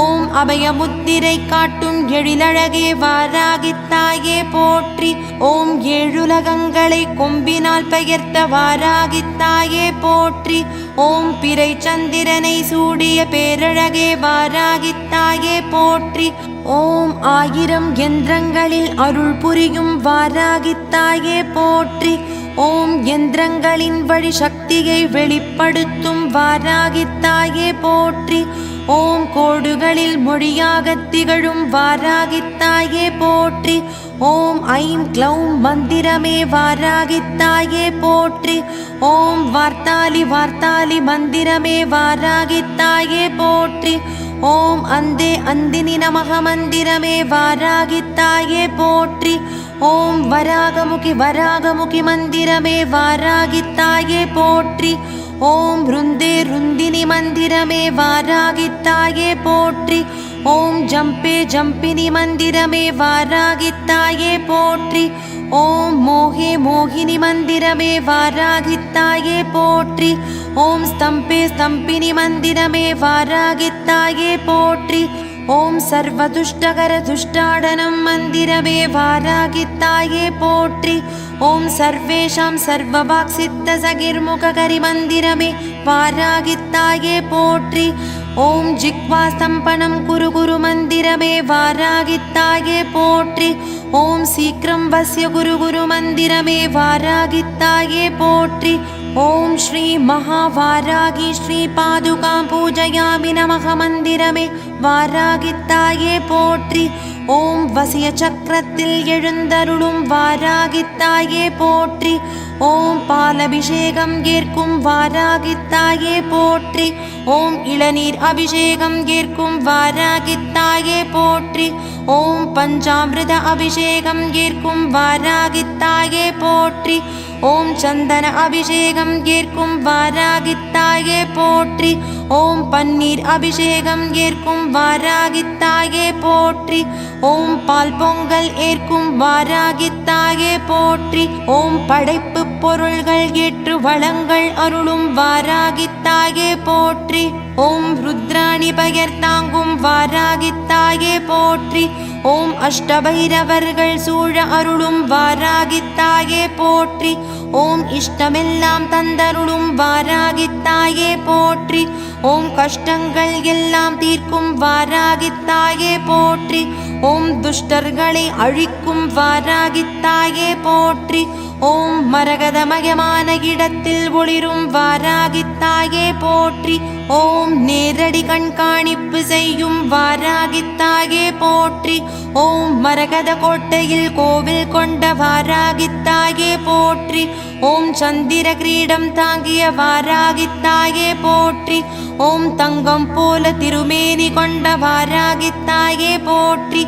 ஓம் அபயமுத்திரை காட்டும் எழிலழகே வாராகித்தாயே போற்றி. ஓம் 7 உலகங்களை கொம்பினால் பெயர்த்த வாராகித்தாயே போற்றி. ஓம் பிறை சந்திரனை சூடிய பேரழகே வாராகித்தாயே போற்றி. ஓம் 1000 யந்திரங்களில் அருள் புரியும் வாராகித்தாயே போற்றி. ஓம் யந்திரங்களின் வழி சக்தியை வெளிப்படுத்தும் வாராகித்தாயே போற்றி. ஓம் கோடுகளில் மொழியாக திகழும் வாராகித்தாயே போற்றி. ஓம் ஐம் க்ளௌம் மந்திரமே வாராகித்தாயே போற்றி. ஓம் வார்த்தாலி வார்த்தாலி மந்திரமே வாராகித்தாயே போற்றி. ஓம் அந்தே அந்தினி நமக மந்திரமே வாராகித்தாயே போற்றி. ஓம் வராகமுகி வராகமுகி மந்திரமே வாராகித்தாயே போற்றி. ஓம் ருந்தே ருந்தினி மந்திரமே வாராகித்தாயே போற்றி. ஓம் ஜம்பே ஜம்பினி மந்திரமே வாராகித்தாயே போற்றி. ஓம் மோகே மோகினி மந்திரமே வாராகித்தாயே போற்றி. ஓம் ஸ்தம்பே ஸ்தம்பினி மந்திரமே வாராகித்தாயே போற்றி. ஓம் சர்வதுஷ்டகர துஷ்டாடனம் மந்திரமே வாராகித்தாயே போற்றி. ஓம் சர்வேஷாம் சர்வவாக் சித்த சகிர்முககரி மந்திரமே வாராகித்தாயே போற்றி. ஓம் ஜிக்வா ஸ்தம்பனம் குரு குரு மந்திரமே வாராகித்தாயே போற்றி. ஓம் சீக்கிரம் வஸ்ய குரு குரு மந்திரமே வாராகித்தாயே போற்றி. ஓம் ஸ்ரீ மகாவாராகி ஸ்ரீ பாதுகாம் பூஜயாமி நமக மந்திரமே வாராகித்தாயே போற்றி. ஓம் வசிய சக்கரத்தில் எழுந்தருளும் வாராகித்தாயே போற்றி. ஓம் பாலபிஷேகம் ஏற்கும் வாராகித்தாயே போற்றி. ஓம் இளநீர் அபிஷேகம் ஏற்கும் வாராகித்தாயே போற்றி. ஓம் பஞ்சாமிர்த அபிஷேகம் ஏற்கும் வாராகித்தாயே போற்றி. ஓம் சந்தன அபிஷேகம் ஏற்கும் வாராகித்தாயே போற்றி. ஓம் பன்னீர் அபிஷேகம் ஏற்கும் வாராகித்தாயே போற்றி. ஓம் பால் பொங்கல் ஏற்கும் வாராகித்தாயே போற்றி. ஓம் படைப்பு பொருள்கள் ஏற்று வளங்கள் அருளும் வாராகித்தாயே போற்றி. ஓம் ருத்ராணி பெயர் தாங்கும் வாராகித்தாயே போற்றி. ஓம் அஷ்டபைரவர்கள் சூழ அருளும் வாராகித்தாயே போற்றி. ஓம் இஷ்டமெல்லாம் தந்தருளும் வாராகித்தாயே போற்றி. ஓம் கஷ்டங்கள் எல்லாம் தீர்க்கும் வாராகித்தாயே போற்றி. ஓம் துஷ்டர்களை அழிக்கும் வாராகித்தாயே போற்றி. ஓம் மரகதமயமான இடத்தில் ஒளிரும் வாராகித்தாயே போற்றி. ஓம் நேரடி கண்காணிப்பு செய்யும் வாராகித்தாயே போற்றி. ஓம் மரகத கோட்டையில் கோவில் கொண்ட வாராகித்தாயே போற்றி. ஓம் சந்திர கிரீடம் தாங்கிய வாராகித்தாயே போற்றி. ஓம் தங்கம் போல திருமேனி கொண்ட வாராகித்தாயே போற்றி.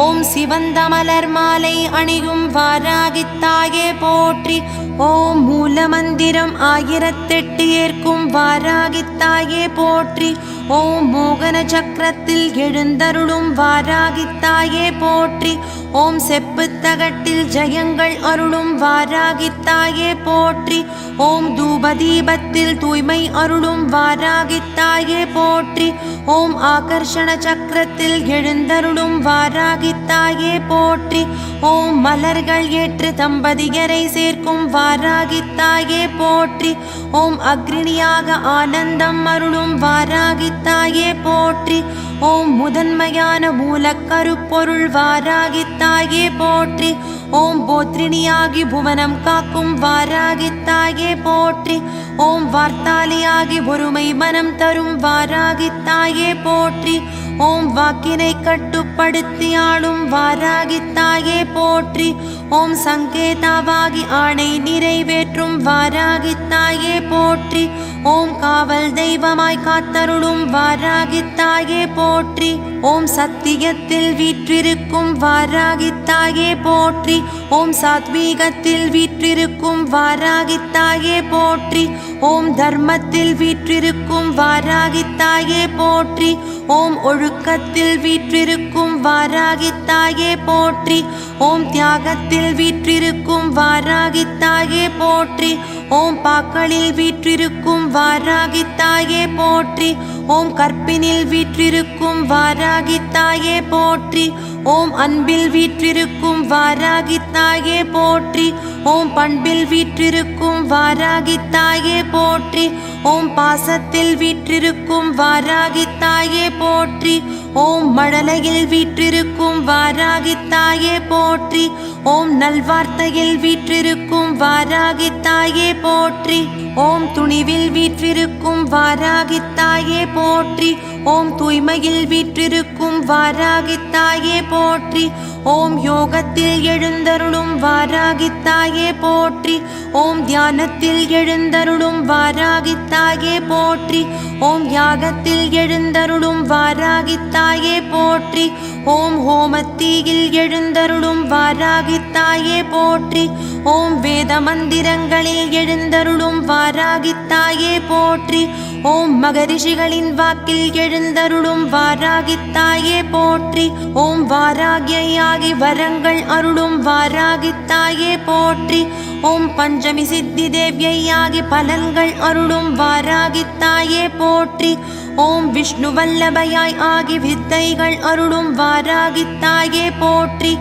ஓம் சிவந்த மலர் மாலை அணியும் வாராகித்தாயே போற்றி. ஓம் மூலமந்திரம் 1008 ஏற்கும் வாராகித்தாயே போற்றி. ஓம் மோகன சக்கரத்தில் எழுந்தருளும் வாராகித்தாயே போற்றி. ஓம் செப்பு தகட்டில் ஜெயங்கள் அருளும் வாராகித்தாயே போற்றி. ஓம் தூபதீபத்தில் தூய்மை அருளும் வாராகித்தாயே போற்றி. ஓம் ஆகர்ஷண சக்கரத்தில் எழுந்தருளும் வாராகித்தாயே போற்றி. ஓம் மலர்கள் ஏற்று தம்பதியரை சேர்க்கும் வாராகித்தாயே போற்றி. ஓம் அக்னியாக ஆனந்தம் அருளும் வாராகித்தாயே போற்றி. ஓம் முதன்மையான மூலக்கருப்பொருள் வாராகித்தாயே போற்றி. ஓம் போத்ரிணியாகி புவனம் காக்கும் வாராகித்தாயே போற்றி. ஓம் வார்த்தாலியாகி ஒருமை மனம் தரும் வாராகித்தாயே போற்றி. ஓம் வாக்கினை கட்டுப்படுத்தி ஆளும் வாராகித்தாயே போற்றி. ஓம் சங்கேதாவாகி ஆணை நிறைவேற்றும் வாராகித்தாயே போற்றி. ஓம் காவல் தெய்வமாய் காத்தருளும் வாராகித்தாயே போற்றி. ஓம் சத்தியத்தில் வீற்றிருக்கும் வாராகித்தாயே போற்றி. ஓம் சாத்வீகத்தில் வீற்றிருக்கும் வாராகித்தாயே போற்றி. ஓம் தர்மத்தில் வீற்றிருக்கும் வாராகித்தாயே போற்றி. ஓம் ஒழுக்கத்தில் வீற்றிருக்கும் வாராகித்தாயே போற்றி. ஓம் தியாகத்தில் வீற்றிருக்கும் வாராகித்தாயே போற்றி. ஓம் பாக்களில் வீற்றிருக்கும் வாராகித்தாயே போற்றி. ஓம் கற்பினில் வீற்றிருக்கும் வாராகித்தாயே போற்றி. ஓம் அன்பில் வீற்றிருக்கும் வாராகித்தாயே போற்றி. ஓம் பண்பில் வீற்றிருக்கும் வாராகித்தாயே போற்றி. ஓம் பாசத்தில் வீற்றிருக்கும் வாராகித்தாயே போற்றி. ஓம் மழலையில் வீற்றிருக்கும் வாராகித்தாயே போற்றி. ஓம் நல்வார்த்தையில் வீற்றிருக்கும் வாராகித்தாயே போற்றி. ஓம் துணிவில் வீற்றிருக்கும் வாராகித்தாயே போற்றி. ஓம் தூய்மையில் வீற்றிருக்கும் வாராகித்தாயே போற்றி. ஓம் யோகத்தில் எழுந்தருளும் வாராகித்தாயே போற்றி. ஓம் தியானத்தில் எழுந்தருளும் வாராகித்தாயே போற்றி. ஓம் யாகத்தில் எழுந்தருளும் வாராகித்தாயே போற்றி. ஓம் ஹோமத்தீயில் எழுந்தருளும் வாராகித்தாயே போற்றி. ஓம் வேத மந்திரங்களில் எழுந்தருளும் வாராகித்தாயே போற்றி. ஓம் மகரிஷிகளின் வாக்கில் எழுந்தருளும் வாராகித்தாயே போற்றி. ஓம் வாராகியாகி வரங்கள் அருளும் வாராகித்தாயே போற்றி. ஓம் பஞ்சமி சித்தி தேவியாகி பலன்கள் அருளும் வாராகித்தாயே போற்றி. ஓம் விஷ்ணு வல்லபயாய் ஆகி வித்தைகள் அருளும் வாராகித்தாயே போற்றி.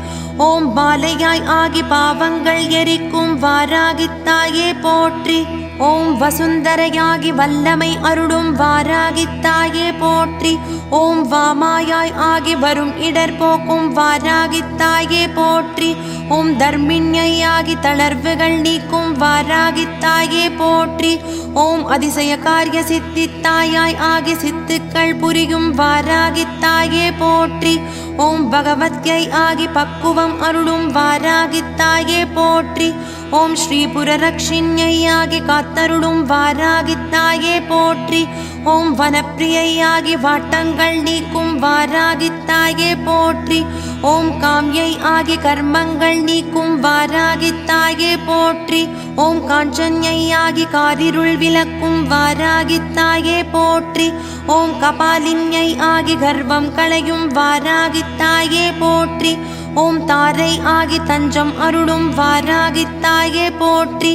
ஓம் பாலையாய் ஆகி பாவங்கள் எரிக்கும் வாராகித்தாயே போற்றி. ஓம் வசுந்தரையாகி வல்லமை அருளும் வாராகித்தாயே போற்றி. ஓம் வாமாயாய் ஆகி வரும் இடர் போக்கும் வாராகித்தாயே போற்றி. ஓம் தர்மிண்யாகி தளர்வுகள் நீக்கும் வாராகித்தாயே போற்றி. ஓம் அதிசய காரிய சித்தித்தாயாய் ஆகி சித்துக்கள் புரியும் வாராகித்தாயே போற்றி. ஓம் பகவத்யை ஆகி பக்குவம் அருளும் வாராகித்தாயே போற்றி. ஓம் ஸ்ரீபுரரக்ஷிண்யாகி காத்தருளும் வாராகித்தாயே போற்றி. ஓம் வனப்பிரியாகி வாட்டங்கள் நீக்கும் வாராகித்தாயே போற்றி. ஓம் காம்யை ஆகி கர்மங்கள் நீக்கும் வாராகித்தாயே போற்றி. ஓம் காஞ்சன்யாகி காரிருள் விளக்கும் வாராகித்தாயே போற்றி. ஓம் கபாலின்யை ஆகி கர்வம் களையும் வாராகித்தாயே போற்றி. ஓம் தாரை ஆகி தஞ்சம் அருளும் வாராகித்தாயே போற்றி.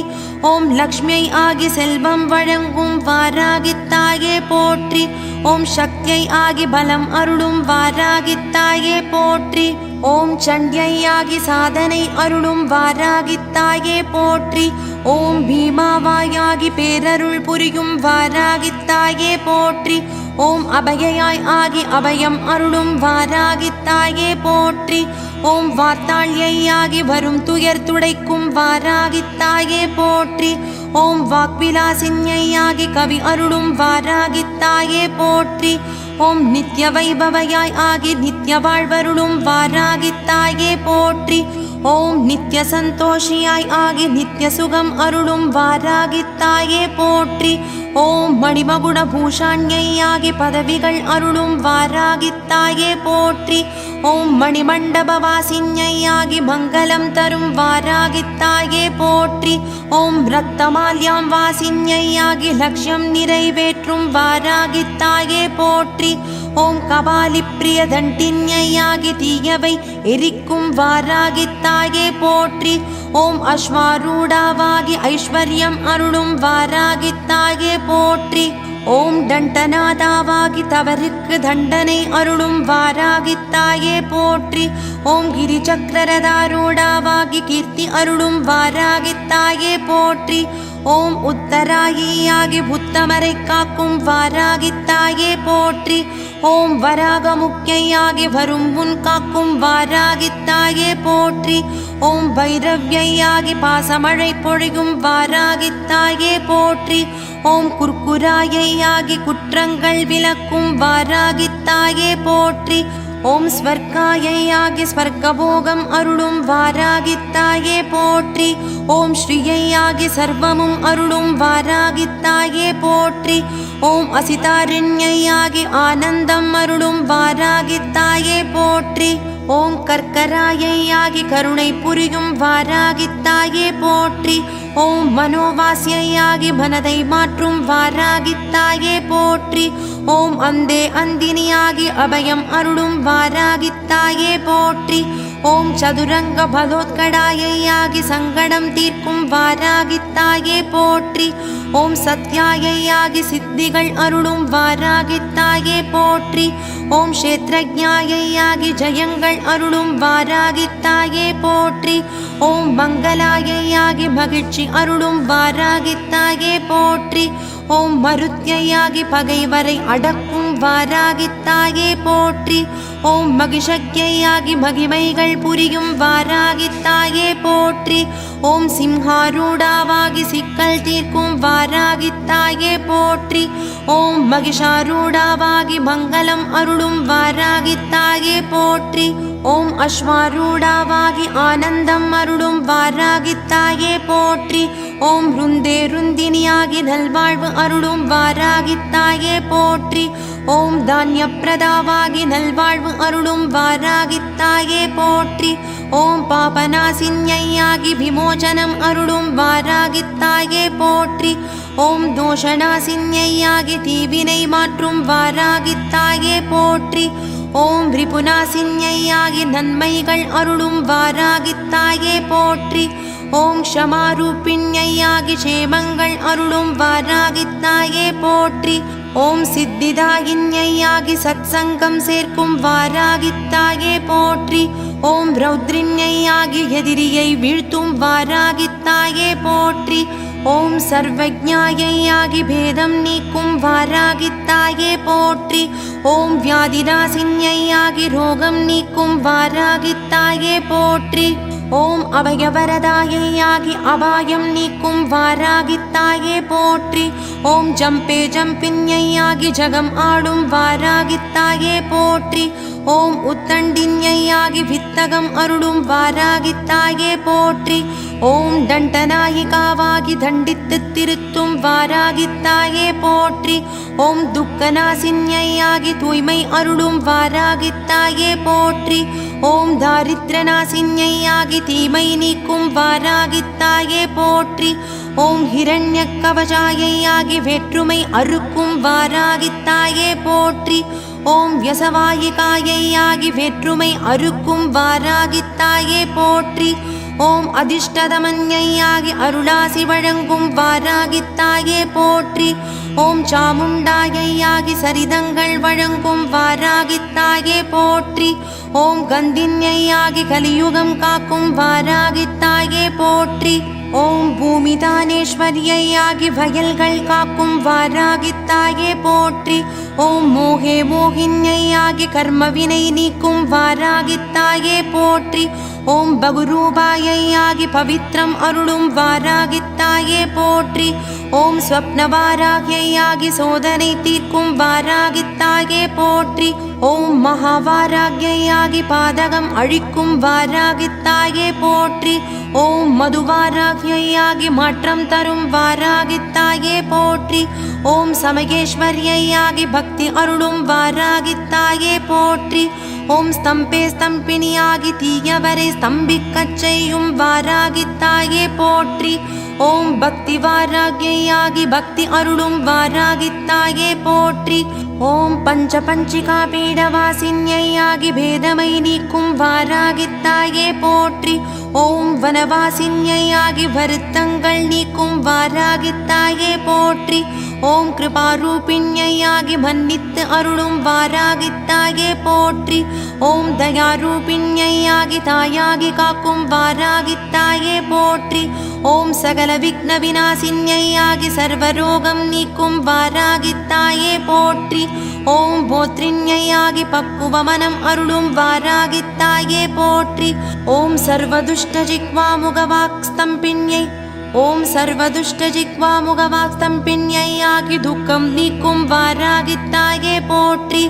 ஓம் லக்ஷ்மியை ஆகி செல்வம் வழங்கும் வாராகித்தாயே போற்றி. ஓம் சக்தியை ஆகி பலம் அருளும் வாராகித்தாயே போற்றி. ஓம் சண்யை ஆகி சாதனை அருளும் வாராகித்தாயே போற்றி. ஓம் பீமாவாயாகி பேரருள் புரியும் வாராகித்தாயே போற்றி. ஓம் அபயயாய் ஆகி அபயம் அருளும் வாராகித்தாயே போற்றி. ஓம் வார்த்தாள்யாகி வரும் துயர் துடைக்கும் வாராகித்தாயே போற்றி. ஓம் வாக்விலாசின்யாகி கவி அருளும் வாராகித்தாயே போற்றி. ஓம் நித்ய வைபவயாய் ஆகி நித்ய வாழ்வருளும் வாராகித்தாயே போற்றி. ஓம் நித்ய சந்தோஷியாய் ஆகி நித்ய சுகம் அருளும் வாராகித்தாயே போற்றி. ஓம் மணிமகுட பூஷாண்யாகி பதவிகள் அருளும் வாராகித்தாயே போற்றி. ஓம் மணிமண்டபவாசின்யாகி மங்களம் தரும் வாராகித்தாயே போற்றி. ஓம் ரத்தமால்யாம் வாசின்யாகி லட்சியம் நிறைவேற்றும் வாராகித்தாயே போற்றி. ஓம் கபாலி பிரிய தண்டின்யாகி தீயவை எரிக்கும் வாராகித்தாயே போற்றி. ஓம் அஸ்வாரூடாவாகி ஐஸ்வர்யம் அருளும் வாராகித்தாயே போற்றி. ஓம் தண்டநாதாவாகி தவறுக்கு தண்டனை அருளும் வாராகித்தாயே போற்றி. ஓம் கிரிசக்கரதாரூடாவாகி கீர்த்தி அருளும் வாராகித்தாயே போற்றி. ஓம் உத்தராயியாகி புத்தமரை காக்கும் வாராகித்தாயே போற்றி. ஓம் வராகமுக்கியாகி வரும் முன் காக்கும் வாராகித்தாயே போற்றி. ஓம் பைரவ்யாகி பாசமழை பொழியும் வாராகித்தாயே போற்றி. ஓம் குர்குராயாகி குற்றங்கள் விலக்கும் வாராகித்தாயே போற்றி. ஓம் ஸ்வர்காயாகி ஸ்வர்கபோகம் அருளும் வாராகித்தாயே போற்றி. ஓம் ஸ்ரீயாகி சர்வமும் அருளும் வாராகித்தாயே போற்றி. ஓம் அசிதாரண்யாகி ஆனந்தம் அருளும் வாராகித்தாயே போற்றி. ஓம் கர்க்கராயாகி கருணை புரியும் வாராகித்தாயே போற்றி. ஓம் மனோவாசியாகி மனதை மாற்றும் வாராகித்தாயே போற்றி. ஓம் அந்தே அந்தினியாகி அபயம் அருளும் வாராகித்தாயே போற்றி. ஓம் சதுரங்க பலோத்கடாயாகி சங்கடம் தீர்க்கும் வாராகித்தாயே போற்றி. ஓம் சத்யாயாகி சித்திகள் அருளும் வாராகித்தாயே போற்றி. ஓம் க்ஷேத்ரஜ்ஞாயாகி ஜயங்கள் அருளும் வாராகித்தாயே போற்றி. ஓம் மங்களாயாகி மகிழ்ச்சி அருளும் வாராகித்தாயே போற்றி. ஓம் மருத்யாகி பகைவரை அடக்கும் வாராகித்தாயே போற்றி. ஓம் மகிஷக்யாகி மகிமைகள் புரியும் வாராகித்தாயே போற்றி. ஓம் சிம்ஹாரூடாவாகி சிக்கல் தீர்க்கும் வாராகித்தாயே போற்றி. ஓம் மகிஷாரூடாவாகி மங்களம் அருளும் வாராகித்தாயே போற்றி. ஓம் அஸ்வாரூடாவாகி ஆனந்தம் அருளும் வாராகித்தாயே போற்றி. ஓம் ருந்தே ருந்தினியாகி நல்வாழ்வு அருளும் வாராகித்தாயே போற்றி. ஓம் தானியப்பிரதாவாகி நல்வாழ்வு அருளும் வாராகித்தாயே போற்றி. ஓம் பாபநாசின்யாகி விமோசனம் அருளும் வாராகித்தாயே போற்றி. ஓம் தோஷநாசின்யாகி தீவினை மாற்றும் வாராகித்தாயே போற்றி. ஓம் ரிபுநாசின்யாகி நன்மைகள் அருளும் வாராகித்தாயே போற்றி. ஓம் க்ஷமாரூபிண்யாகி க்ஷேமங்கள் அருளும் வாராகித்தாயே போற்றி. ஓம் சித்திதாயின்யாகி சத்சங்கம் சேர்க்கும் வாராகித்தாயே போற்றி. ஓம் ரௌத்ரின்யாகி எதிரியை வீழ்த்தும் வாராகித்தாயே போற்றி. ஓம் சர்வஜ்ஞாயாகி பேதம் நீக்கும் வாராகித்தாயே போற்றி. ஓம் வியாதிநாசின்யாகி ரோகம் நீக்கும் வாராகித்தாயே போற்றி. ஓம் அபயவரதாயாகி அபாயம் நீக்கும் வாராகித்தாயே போற்றி. ஓம் ஜம்பே ஜம்பின்யாகி ஜகம் ஆடும் வாராகித்தாயே போற்றி. ஓம் உத்தண்டின்யாகி வித்தகம் அருளும் வாராகித்தாயே போற்றி. ஓம் தண்டநாயிகாவாகி தண்டித்து திருத்தும் வாராகித்தாயே போற்றி. ஓம் துக்கநாசின்யாகி தூய்மை அருளும் வாராகித்தாயே போற்றி. ஓம் தாரித்ரநாசின்யாகி தீமை நீக்கும் வாராகித்தாயே போற்றி. ஓம் ஹிரண்ய கவசாயாகி வேற்றுமை அறுக்கும் வாராகித்தாயே போற்றி. ஓம் வியசவாயிகாயாகி வேற்றுமை அறுக்கும் வாராகித்தாயே போற்றி. ஓம் அதிஷ்டதமன்யாகி அருளாசி வழங்கும் வாராகித்தாயே போற்றி. ஓம் சாமுண்டாயாகி சரிதங்கள் வழங்கும் வாராகித்தாயே போற்றி. ஓம் கந்தின்யாகி கலியுகம் காக்கும் வாராகித்தாயே போற்றி. ஓம் பூமி தானேஸ்வரியையாகி வயல்கள் காக்கும் வாராகித்தாயே போற்றி. ஓம் மோகே மோகின்யையாகி கர்மவினை நீக்கும் வாராகித்தாயே போற்றி. ஓம் பகுரூபாயையாகி பவித்ரம் அருளும் வாராகித்தாயே போற்றி. ஓம் ஸ்வப்னவாராகியையாகி சோதனை தீர்க்கும் வாராகித்தாயே போற்றி. ஓம் மகாவாராகியையாகி பாதகம் அழிக்கும் வாராகித்தாயே போற்றி. ஓம் மதுவாராகியையாகி மாற்றம் தரும் வாராகித்தாயே போற்றி. ஓம் சமகேஸ்வரியையாகி பக்தி அருளும் வாராகித்தாயே போற்றி. ஓம் ஸ்தம்பே ஸ்தம்பினியாகி தீயவரை ஸ்தம்பிக்கச் செய்யும் வாராகித்தாயே போற்றி. ஓம் பக்தி வாராகியையாகி பக்தி அருளும் வாராகித்தாயே போற்றி. ஓம் பஞ்ச பஞ்சிகா பீடவாசின்யையாகி பேதமை நீக்கும் வாராகித்தாயே போற்றி. ஓம் வனவாசின்யையாகி வருத்தங்கள் நீக்கும் வாராகித்தாயே போற்றி. ஓம் கிருபாரூபிண்யையாகி மன்னித்து அருளும் வாராகித்தாயே போற்றி. ஓம் தயாரூபிண்யையாகி தாயாகி காக்கும் வாராகித்தாயே போற்றி. ஓம் சகல விக்ன விநாசின்யையாகி சர்வரோகம் நீக்கும் வாராகித்தாயே போற்றி. ஓம் போத்ரின்யையாகி பக்குவமனம் அருளும் வாராகித்தாயே போற்றி. ஓம் சர்வதுஷ்ட ஜிக்வா முகவாக் ஸ்தம்பின்யை ஓம் சர்வதுஷ்ட ஜிக்வா முகவாக் ஸ்தம்பின்யையாகி துக்கம் நீக்கும் வாராகித்தாயே போற்றி.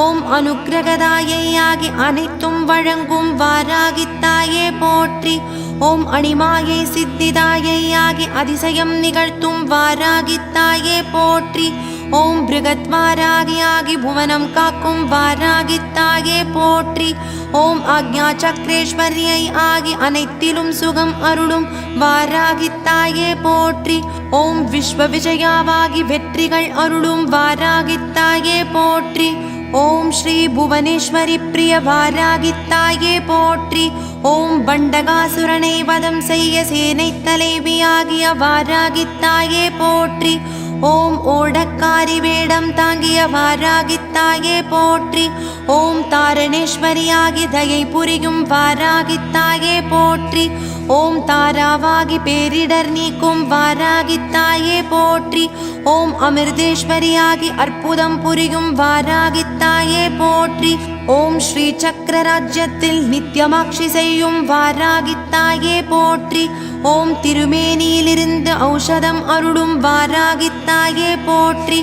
ஓம் அனுக்கிரகதாயையாகி அனைத்தும் வழங்கும் வாராகித்தாயே போற்றி. ஓம் அணிமாயை சித்திதாயையாகி அதிசயம் நிகழ்த்தும் வாராகித்தாயே போற்றி. ஓம் பிருகத்வாராகியாகி புவனம் காக்கும் வாராகித்தாயே போற்றி. ஓம் ஆக்ஞா சக்ரேஸ்வரியை ஆகி அனைத்திலும் சுகம் அருளும் வாராகித்தாயே போற்றி. ஓம் விஸ்வ விஜயாவாகி வெற்றிகள் அருளும் வாராகித்தாயே போற்றி. ஓம் ஸ்ரீ புவனேஸ்வரி பிரிய வாராகித்தாயே போற்றி. ஓம் பண்டகாசுரனை வதம் செய்ய சேனை தலைவியாகிய வாராகித்தாயே போற்றி. ஓம் ஓடக்காரி வேடம் தாங்கிய வாராகித்தாயே போற்றி. ஓம் தாரணேஸ்வரியாகி தயை புரியும் வாராகித்தாயே போற்றி. ஓம் தாராவாகி பேரிடர் நீக்கும் வாராகித்தாயே போற்றி. ஓம் அமிர்தேஸ்வரியாகி அற்புதம் புரியும் வாராகித்தாயே போற்றி. ஓம் ஸ்ரீ சக்கர ராஜ்யத்தில் நித்தியமாட்சி செய்யும் வாராகித்தாயே போற்றி. ஓம் திருமேனியிலிருந்து ஔஷதம் அருளும் வாராகித்தாயே போற்றி.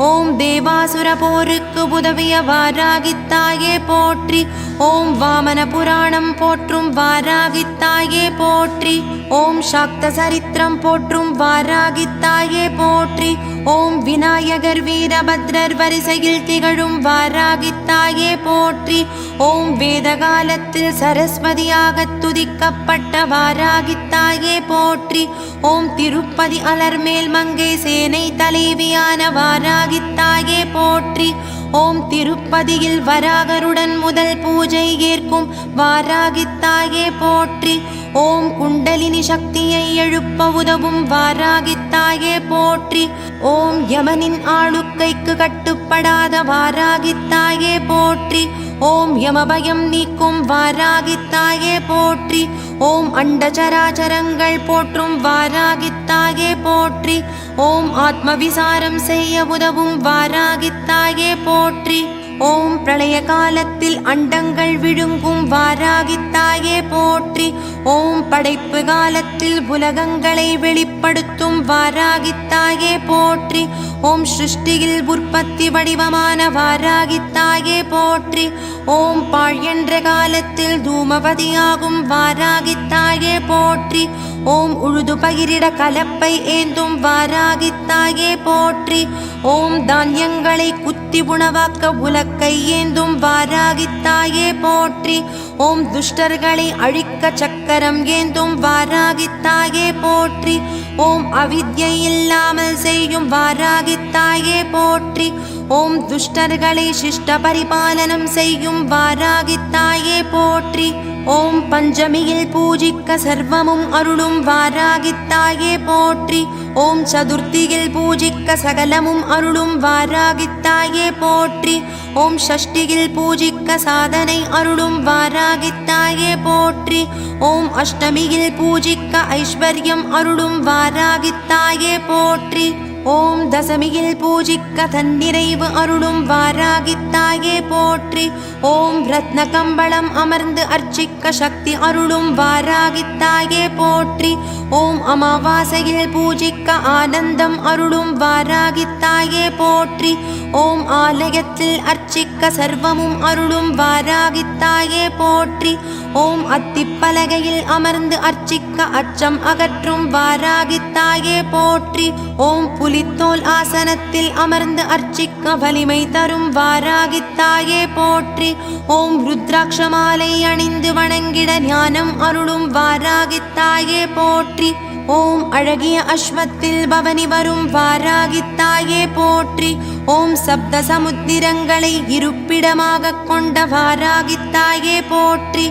ஓம் தேவாசுர போருக்கு உதவிய வாராகித்தாயே போற்றி. ஓம் வாமன புராணம் போற்றும் வாராகித்தாயே போற்றி. ஓம் சாக்த சரித்திரம் போற்றும் வாராகித்தாயே போற்றி. ஓம் விநாயகர் வீரபத்ரர் வரிசையில் திகழும் வாராகித்தாயே போற்றி. ஓம் வேதகாலத்தில் சரஸ்வதியாக துதிக்கப்பட்ட வாராகித்தாயே போற்றி. ஓம் திருப்பதி அலர்மேல் மங்கை சேனை தலைவியான வாராகித்தாயே போற்றி. ஓம் திருப்பதியில் வராகருடன் முதல் பூஜை ஏற்கும் வாராகித்தாயே போற்றி. ஓம் குண்டலினி சக்தியை எழுப்ப உதவும் வாராகித்தாயே போற்றி. ஓம் யமனின் ஆளுக்கைக்கு கட்டுப்படாத வாராகித்தாயே போற்றி. ஓம் யமபயம் நீக்கும் வாராகித்தாயே போற்றி. ஓம் அண்டச்சராச்சரங்கள் போற்றும் வாராகித்தாயே போற்றி. ஓம் ஆத்மவிசாரம் செய்ய உதவும் வாராகித்தாயே போற்றி. ஓம் பிரளய காலத்தில் அண்டங்கள் விழுங்கும் வாராகித்தாயே போற்றி. ஓம் படைப்பு காலத்தில் உலகங்களை வெளிப்படுத்தும் வாராகித்தாயே போற்றி. ஓம் சிருஷ்டியில் உற்பத்தி வடிவமான வாராகித்தாயே போற்றி. ஓம் பாழ் என்ற காலத்தில் தூமவதியாகும் வாராகித்தாயே போற்றி. ஓம் உழுது பயிரிட கலப்பை ஏந்தும் வாராகித்தாயே போற்றி. ஓம் தானியங்களை குத்தி உணவாக்க உலக்கை ஏந்தும் வாராகித்தாயே போற்றி. ஓம் துஷ்டர்களை அழிக்க சக்கரம் ஏந்தும் வாராகித்தாயே போற்றி. ஓம் அவித்யை இல்லாமல் செய்யும் வாராகித்தாயே போற்றி. ஓம் துஷ்டர்களை சிஷ்ட பரிபாலனம் செய்யும் வாராகித்தாயே போற்றி. ஓம் பஞ்சமியில் பூஜிக்க சர்வமும் அருளும் வாராகித்தாயே போற்றி. ஓம் சதுர்த்தியில் பூஜிக்க சகலமும் அருளும் வாராகித்தாயே போற்றி. ஓம் ஷஷ்டியில் பூஜிக்க சாதனை அருளும் வாராகித்தாயே போற்றி. ஓம் அஷ்டமியில் பூஜிக்க ஐஸ்வர்யம் அருளும் வாராகித்தாயே போற்றி. ஓம் தசமியில் பூஜிக்க தன்னிறைவு அருளும் வாராகித்தாயே போற்றி. ஓம் ரத்ன கம்பளம் அமர்ந்து அர்ச்சிக்க சக்தி அருளும் வாராகித்தாயே போற்றி. ஓம் அமாவாசையில் பூஜிக்க ஆனந்தம் அருளும் வாராகித்தாயே போற்றி. ஓம் ஆலயத்தில் அர்ச்சிக்க சர்வமும் அருளும் வாராகித்தாயே போற்றி. ஓம் அத்திப்பலகையில் அமர்ந்து அர்ச்சிக்க அச்சம் அகற்றும் வாராகித்தாயே போற்றி. ஓம் புலித்தோல் ஆசனத்தில் அமர்ந்து அர்ச்சிக்க வலிமை தரும் வாராகித்தாயே போற்றி. ஓம் ருத்ராட்ச மாலை அணிந்து வணங்கிட ஞானம் அருளும் வாராகித்தாயே போற்றி. ஓம் அழகிய அஸ்வத்தில் பவனி வரும் வாராகித்தாயே போற்றி. ஓம் சப்த சமுத்திரங்களை இருப்பிடமாக கொண்ட வாராகித்தாயே போற்றி.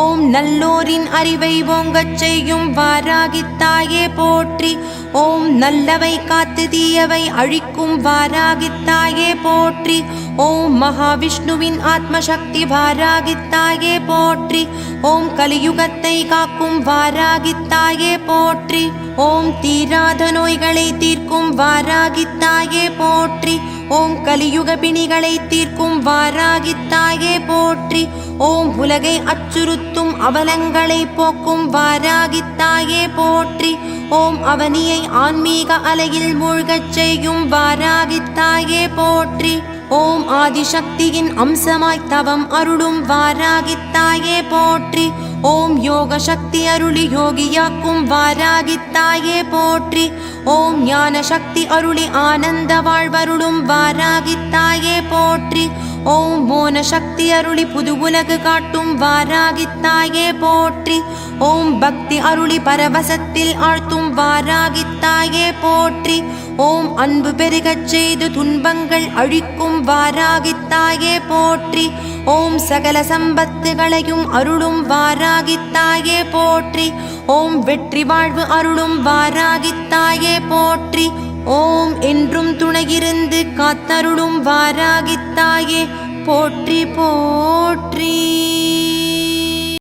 ஓம் நல்லோரின் அறிவை ஓங்கச் செய்யும் வாராகித்தாயே போற்றி. ஓம் நல்லவை காத்து தீயவை அழிக்கும் வாராகித்தாயே போற்றி. ஓம் மகாவிஷ்ணுவின் ஆத்மசக்தி வாராகித்தாயே போற்றி. ஓம் கலியுகத்தை காக்கும் வாராகித்தாயே போற்றி. ஓம் தீராத நோய்களை தீர்க்கும் வாராகித்தாயே போற்றி. ஓம் கலியுக பிணிகளை தீர்க்கும் வாராகித்தாயே போற்றி. ஓம் உலகை அச்சுறுத்தும் அவலங்களை போக்கும் வாராகித்தாயே போற்றி. ஓம் அவனியை ஆன்மீக அலையில் மூழ்கச் செய்யும் வாராகித்தாயே போற்றி. ஓம் ஆதிசக்தியின் அம்சமாய் தவம் அருளும் வாராகித்தாயே போற்றி. ஓம் யோக சக்தி அருளி யோகியாக்கும் வாராகித்தாயே போற்றி. ஓம் ஞான சக்தி அருளி ஆனந்த வாழ்வருளும் வாராகித்தாயே போற்றி. ஓம் மோன சக்தி அருளி புது உலகு காட்டும் வாராகித்தாயே போற்றி. ஓம் பக்தி அருளி பரவசத்தில் ஆழ்த்தும் வாராகித்தாயே போற்றி. ஓம் அன்பு பெருகச் செய்து துன்பங்கள் அழிக்கும் வாராகித்தாயே போற்றி. ஓம் சகல சம்பத்துகளையும் அருளும் வாராகித்தாயே போற்றி. ஓம் வெற்றி வாழ்வு அருளும் வாராகித்தாயே போற்றி. ஓம் என்றும் துணையிருந்து காத்தருளும் வாராகித்தாயே போற்றி போற்றி.